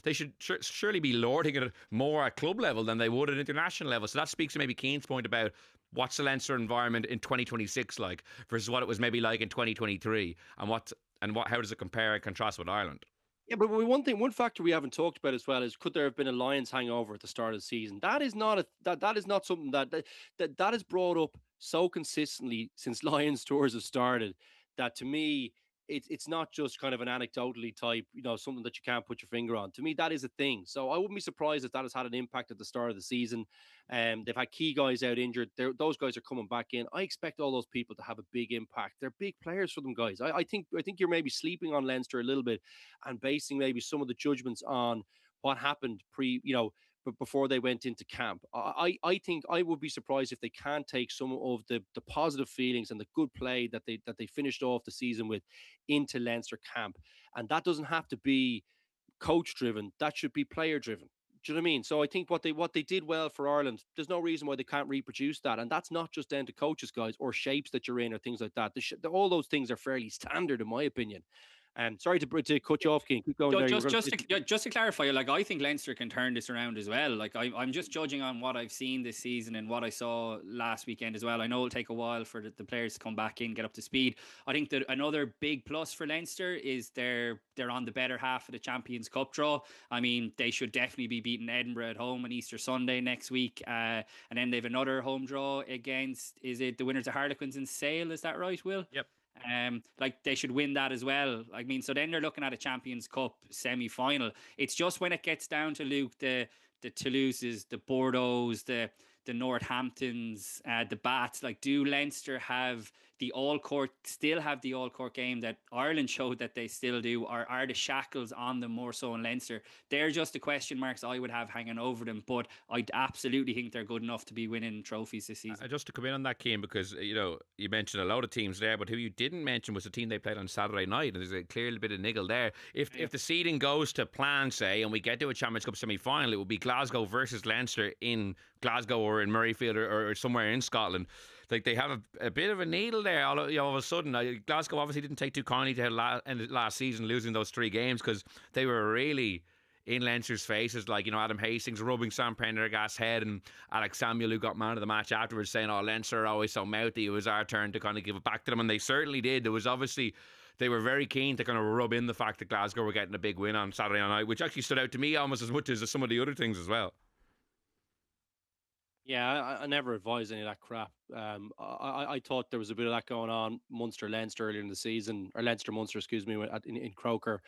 They should surely be lording it more at club level than they would at international level. So that speaks to maybe Keane's point about what's the Leinster environment in 2026 like versus what it was maybe like in 2023, and how does it compare and contrast with Ireland? Yeah, but one factor we haven't talked about as well is, could there have been a Lions hangover at the start of the season? That is not something that is brought up so consistently since Lions tours have started, that to me it's not just kind of an anecdotally type, something that you can't put your finger on. To me, that is a thing. So I wouldn't be surprised if that has had an impact at the start of the season. They've had key guys out injured. Those guys are coming back in. I expect all those people to have a big impact. They're big players for them, guys. I think you're maybe sleeping on Leinster a little bit and basing maybe some of the judgments on what happened before they went into camp. I think I would be surprised if they can't take some of the positive feelings and the good play that they finished off the season with into Leinster camp. And that doesn't have to be coach driven. That should be player driven. Do you know what I mean? So I think what they did well for Ireland, there's no reason why they can't reproduce that. And that's not just down to coaches, guys, or shapes that you're in or things like that. All those things are fairly standard, in my opinion. Sorry to cut you off, Keane. Keep going there. Just to clarify, like, I think Leinster can turn this around as well. Like, I'm just judging on what I've seen this season and what I saw last weekend as well. I know it'll take a while for the players to come back in, get up to speed. I think that another big plus for Leinster is they're on the better half of the Champions Cup draw. I mean, they should definitely be beating Edinburgh at home on Easter Sunday next week. And then they've another home draw against, is it the winners of Harlequins and Sale? Is that right, Will? Yep. Like, they should win that as well. I mean, so then they're looking at a Champions Cup semi-final. It's just when it gets down to, Luke, the Toulouses, the Bordeaux's, the Northamptons, the Bats, like, do Leinster still have the all-court game that Ireland showed that they still do, or are the shackles on them more so in Leinster? They're just the question marks I would have hanging over them, but I absolutely think they're good enough to be winning trophies this season. Just to come in on that, Keane, because you mentioned a lot of teams there, but who you didn't mention was the team they played on Saturday night, and there's a clear bit of niggle there. If the seeding goes to plan, say, and we get to a Champions Cup semi-final, it will be Glasgow versus Leinster in Glasgow or in Murrayfield or somewhere in Scotland. Like, they have a bit of a needle there all of a sudden. Glasgow obviously didn't take too kindly to last season losing those 3 games, because they were really in Leinster's faces, like, Adam Hastings rubbing Sam Prendergast's head, and Alex Samuel, who got man of the match afterwards, saying, Leinster are always so mouthy, it was our turn to kind of give it back to them, and they certainly did. There was obviously, they were very keen to kind of rub in the fact that Glasgow were getting a big win on Saturday night, which actually stood out to me almost as much as some of the other things as well. Yeah, I never advised any of that crap. I thought there was a bit of that going on Munster-Leinster earlier in the season, or Leinster-Munster, excuse me, in Croker.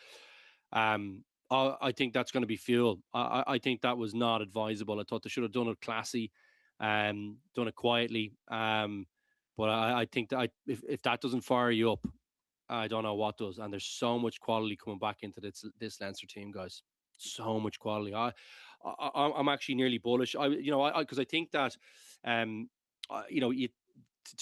I think that's going to be fuel. I think that was not advisable. I thought they should have done it classy, done it quietly. But I think that if that doesn't fire you up, I don't know what does. And there's so much quality coming back into this Leinster team, guys. So much quality. I'm actually nearly bullish. Because I think that, to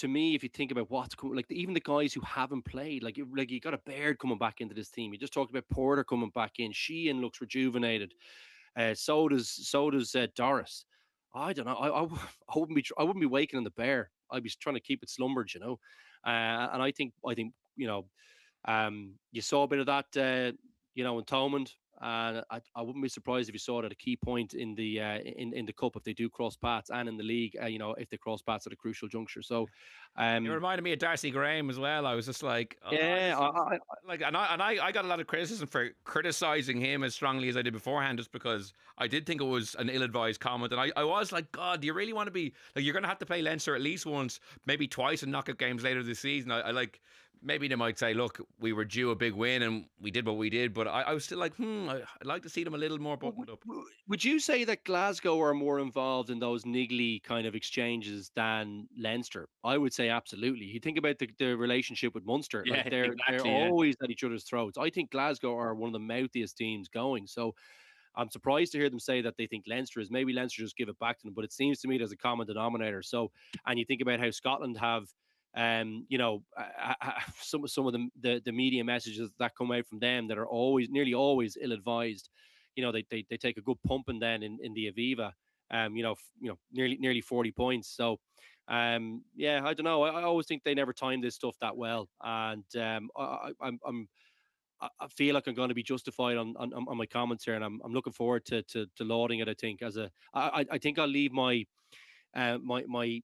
me, if you think about what's coming, like even the guys who haven't played, like you got a Baird coming back into this team. You just talked about Porter coming back in. Sheehan looks rejuvenated. So does Doris. I don't know. I wouldn't be waking in the Bear. I'd be trying to keep it slumbered, and I think you saw a bit of that, in Thomond. And I wouldn't be surprised if you saw it at a key point in the cup if they do cross paths, and in the league, if they cross paths at a crucial juncture. So, it reminded me of Darcy Graham as well. I was just like, yeah, I got a lot of criticism for criticizing him as strongly as I did beforehand, just because I did think it was an ill-advised comment, and I was like, God, do you really want to be like, you're going to have to play Leinster at least once, maybe twice in knockout games later this season? maybe they might say, look, we were due a big win and we did what we did. But I was still like, I'd like to see them a little more buttoned up. Would you say that Glasgow are more involved in those niggly kind of exchanges than Leinster? I would say absolutely. You think about the relationship with Munster, Yeah, like they're exactly. always at each other's throats. I think Glasgow are one of the mouthiest teams going. So I'm surprised to hear them say that they think Leinster is. Maybe Leinster just give it back to them, but it seems to me there's a common denominator. So, and you think about how Scotland have, some of the media messages that come out from them that are nearly always ill advised. They take a good pumping then in the Aviva, nearly 40 points. So, I don't know. I always think they never time this stuff that well, and I feel like I'm going to be justified on my comments here, and I'm looking forward to lauding it. I think I think I'll leave my my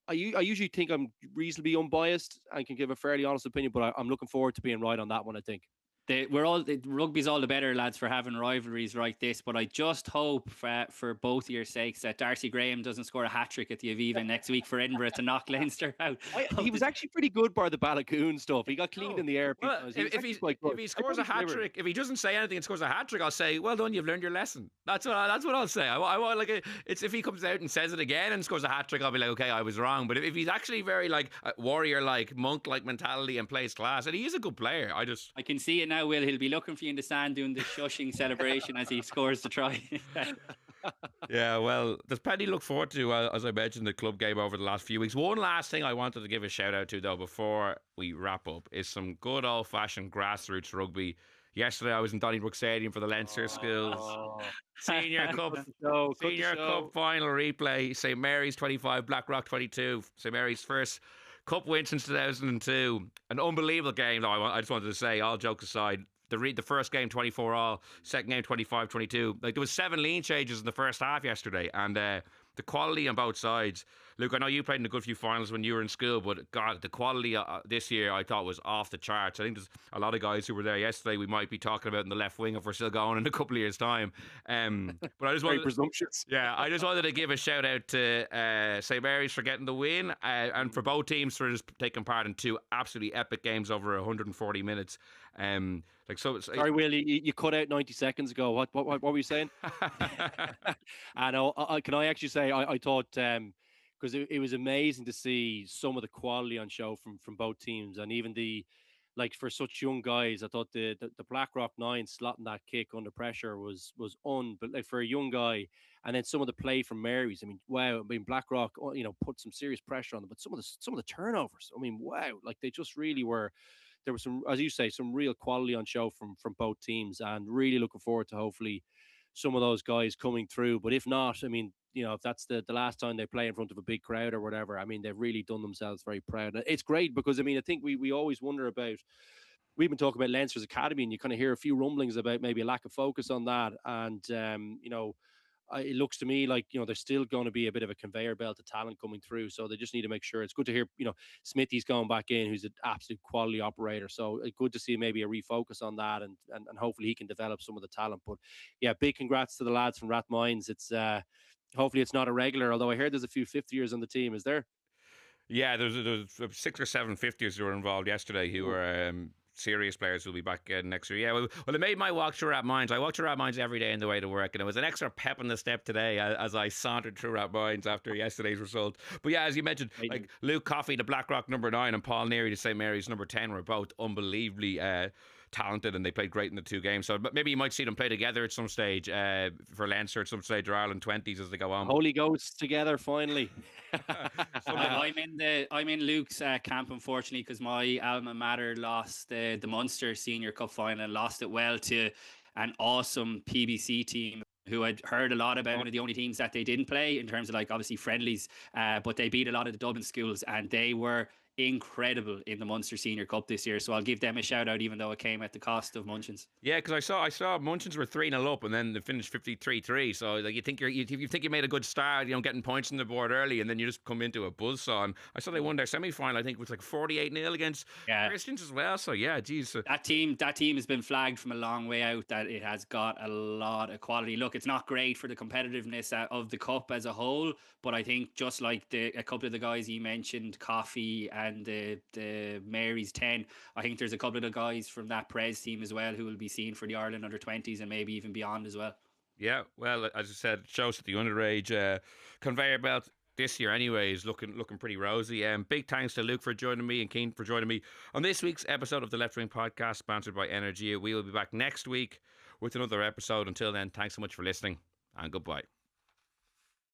I usually think I'm reasonably unbiased and can give a fairly honest opinion, but I'm looking forward to being right on that one. I think. Rugby's all the better, lads, for having rivalries like this. But I just hope for both of your sakes that Darcy Graham doesn't score a hat trick at the Aviva next week for Edinburgh to knock Leinster out. He was actually pretty good bar the Balagoon stuff. He got cleaned in the air. Well, if he scores a hat trick, if he doesn't say anything and scores a hat trick, I'll say, well done, you've learned your lesson. That's what I'll say. I want it's if he comes out and says it again and scores a hat trick, I'll be like, okay, I was wrong. But if he's actually very like warrior like monk like mentality and plays class, and he is a good player, I can see it now. Will he'll be looking for you in the stand doing the shushing celebration as he scores the try. Yeah, well, there's plenty to look forward to, as I mentioned, the club game over the last few weeks. One last thing I wanted to give a shout out to, though, before we wrap up, is some good old-fashioned grassroots rugby. Yesterday, I was in Donnybrook Stadium for the Leinster Schools Senior Cup final replay. St Mary's 25, Blackrock 22. St Mary's first Cup win since 2002. An unbelievable game, though, I just wanted to say, all jokes aside. The first game 24 all, second game 25-22. Like there was 7 lean changes in the first half yesterday, and the quality on both sides. Luke, I know you played in a good few finals when you were in school, but God, the quality this year I thought was off the charts. I think there's a lot of guys who were there yesterday we might be talking about in the left wing if we're still going in a couple of years' time. But I just wanted, presumptuous. Yeah, I just wanted to give a shout out to St Mary's for getting the win, and for both teams for just taking part in 2 absolutely epic games over 140 minutes. Sorry, Will, you cut out 90 seconds ago. What were you saying? I know. Can I actually say I thought because it was amazing to see some of the quality on show from both teams, and even for such young guys, I thought the Blackrock 9 slotting that kick under pressure was but like for a young guy, and then some of the play from Mary's. I mean, wow. I mean, Blackrock, put some serious pressure on them, but some of the turnovers. I mean, wow. Like they just really were. There was some, as you say, some real quality on show from both teams, and really looking forward to hopefully some of those guys coming through. But if not, I mean, if that's the last time they play in front of a big crowd or whatever, I mean, they've really done themselves very proud. It's great because, I mean, I think we always wonder about, we've been talking about Leinster's Academy, and you kind of hear a few rumblings about maybe a lack of focus on that. And, it looks to me like, there's still going to be a bit of a conveyor belt of talent coming through. So they just need to make sure. It's good to hear, Smithy's going back in, who's an absolute quality operator. So it's good to see maybe a refocus on that, and hopefully he can develop some of the talent. But yeah, big congrats to the lads from Rathmines. It's hopefully it's not a regular, although I heard there's a few 50-years on the team. Is there? Yeah, there's 6 or 7 50-years who were involved yesterday who were serious players who will be back next year. Yeah, well, it made my walk through Rathmines. I walk through Rathmines every day on the way to work, and it was an extra pep in the step today as I sauntered through Rathmines after yesterday's result. But yeah, as you mentioned, like Luke Coffey, the Blackrock number 9, and Paul Neary, the St Mary's number 10, were both unbelievably talented, and they played great in the 2 games. So maybe you might see them play together at some stage for Leinster at some stage, or Ireland 20s as they go on. Holy Ghosts together finally. I'm in Luke's camp, unfortunately, because my alma mater lost the Munster Senior Cup final and lost it well to an awesome PBC team who I'd heard a lot about. One of the only teams that they didn't play in terms of obviously friendlies, but they beat a lot of the Dublin schools, and they were incredible in the Munster Senior Cup this year. So I'll give them a shout out, even though it came at the cost of Munchins. Yeah, because I saw Munchins were 3-0 up, and then they finished 53-3. So you think you made a good start, getting points on the board early, and then you just come into a buzzsaw. And I saw they won their semi-final. I think it was 48-0 against Christians as well. So yeah, geez, that team has been flagged from a long way out that it has got a lot of quality. Look, it's not great for the competitiveness of the cup as a whole, but I think just like a couple of the guys you mentioned, Coffey and the Mary's 10. I think there's a couple of the guys from that Prez team as well who will be seen for the Ireland under-20s and maybe even beyond as well. Yeah, well, as I said, it shows that the underage conveyor belt this year anyway is looking pretty rosy. Big thanks to Luke for joining me and Keane for joining me on this week's episode of the Left Wing Podcast, sponsored by Energia. We will be back next week with another episode. Until then, thanks so much for listening, and goodbye.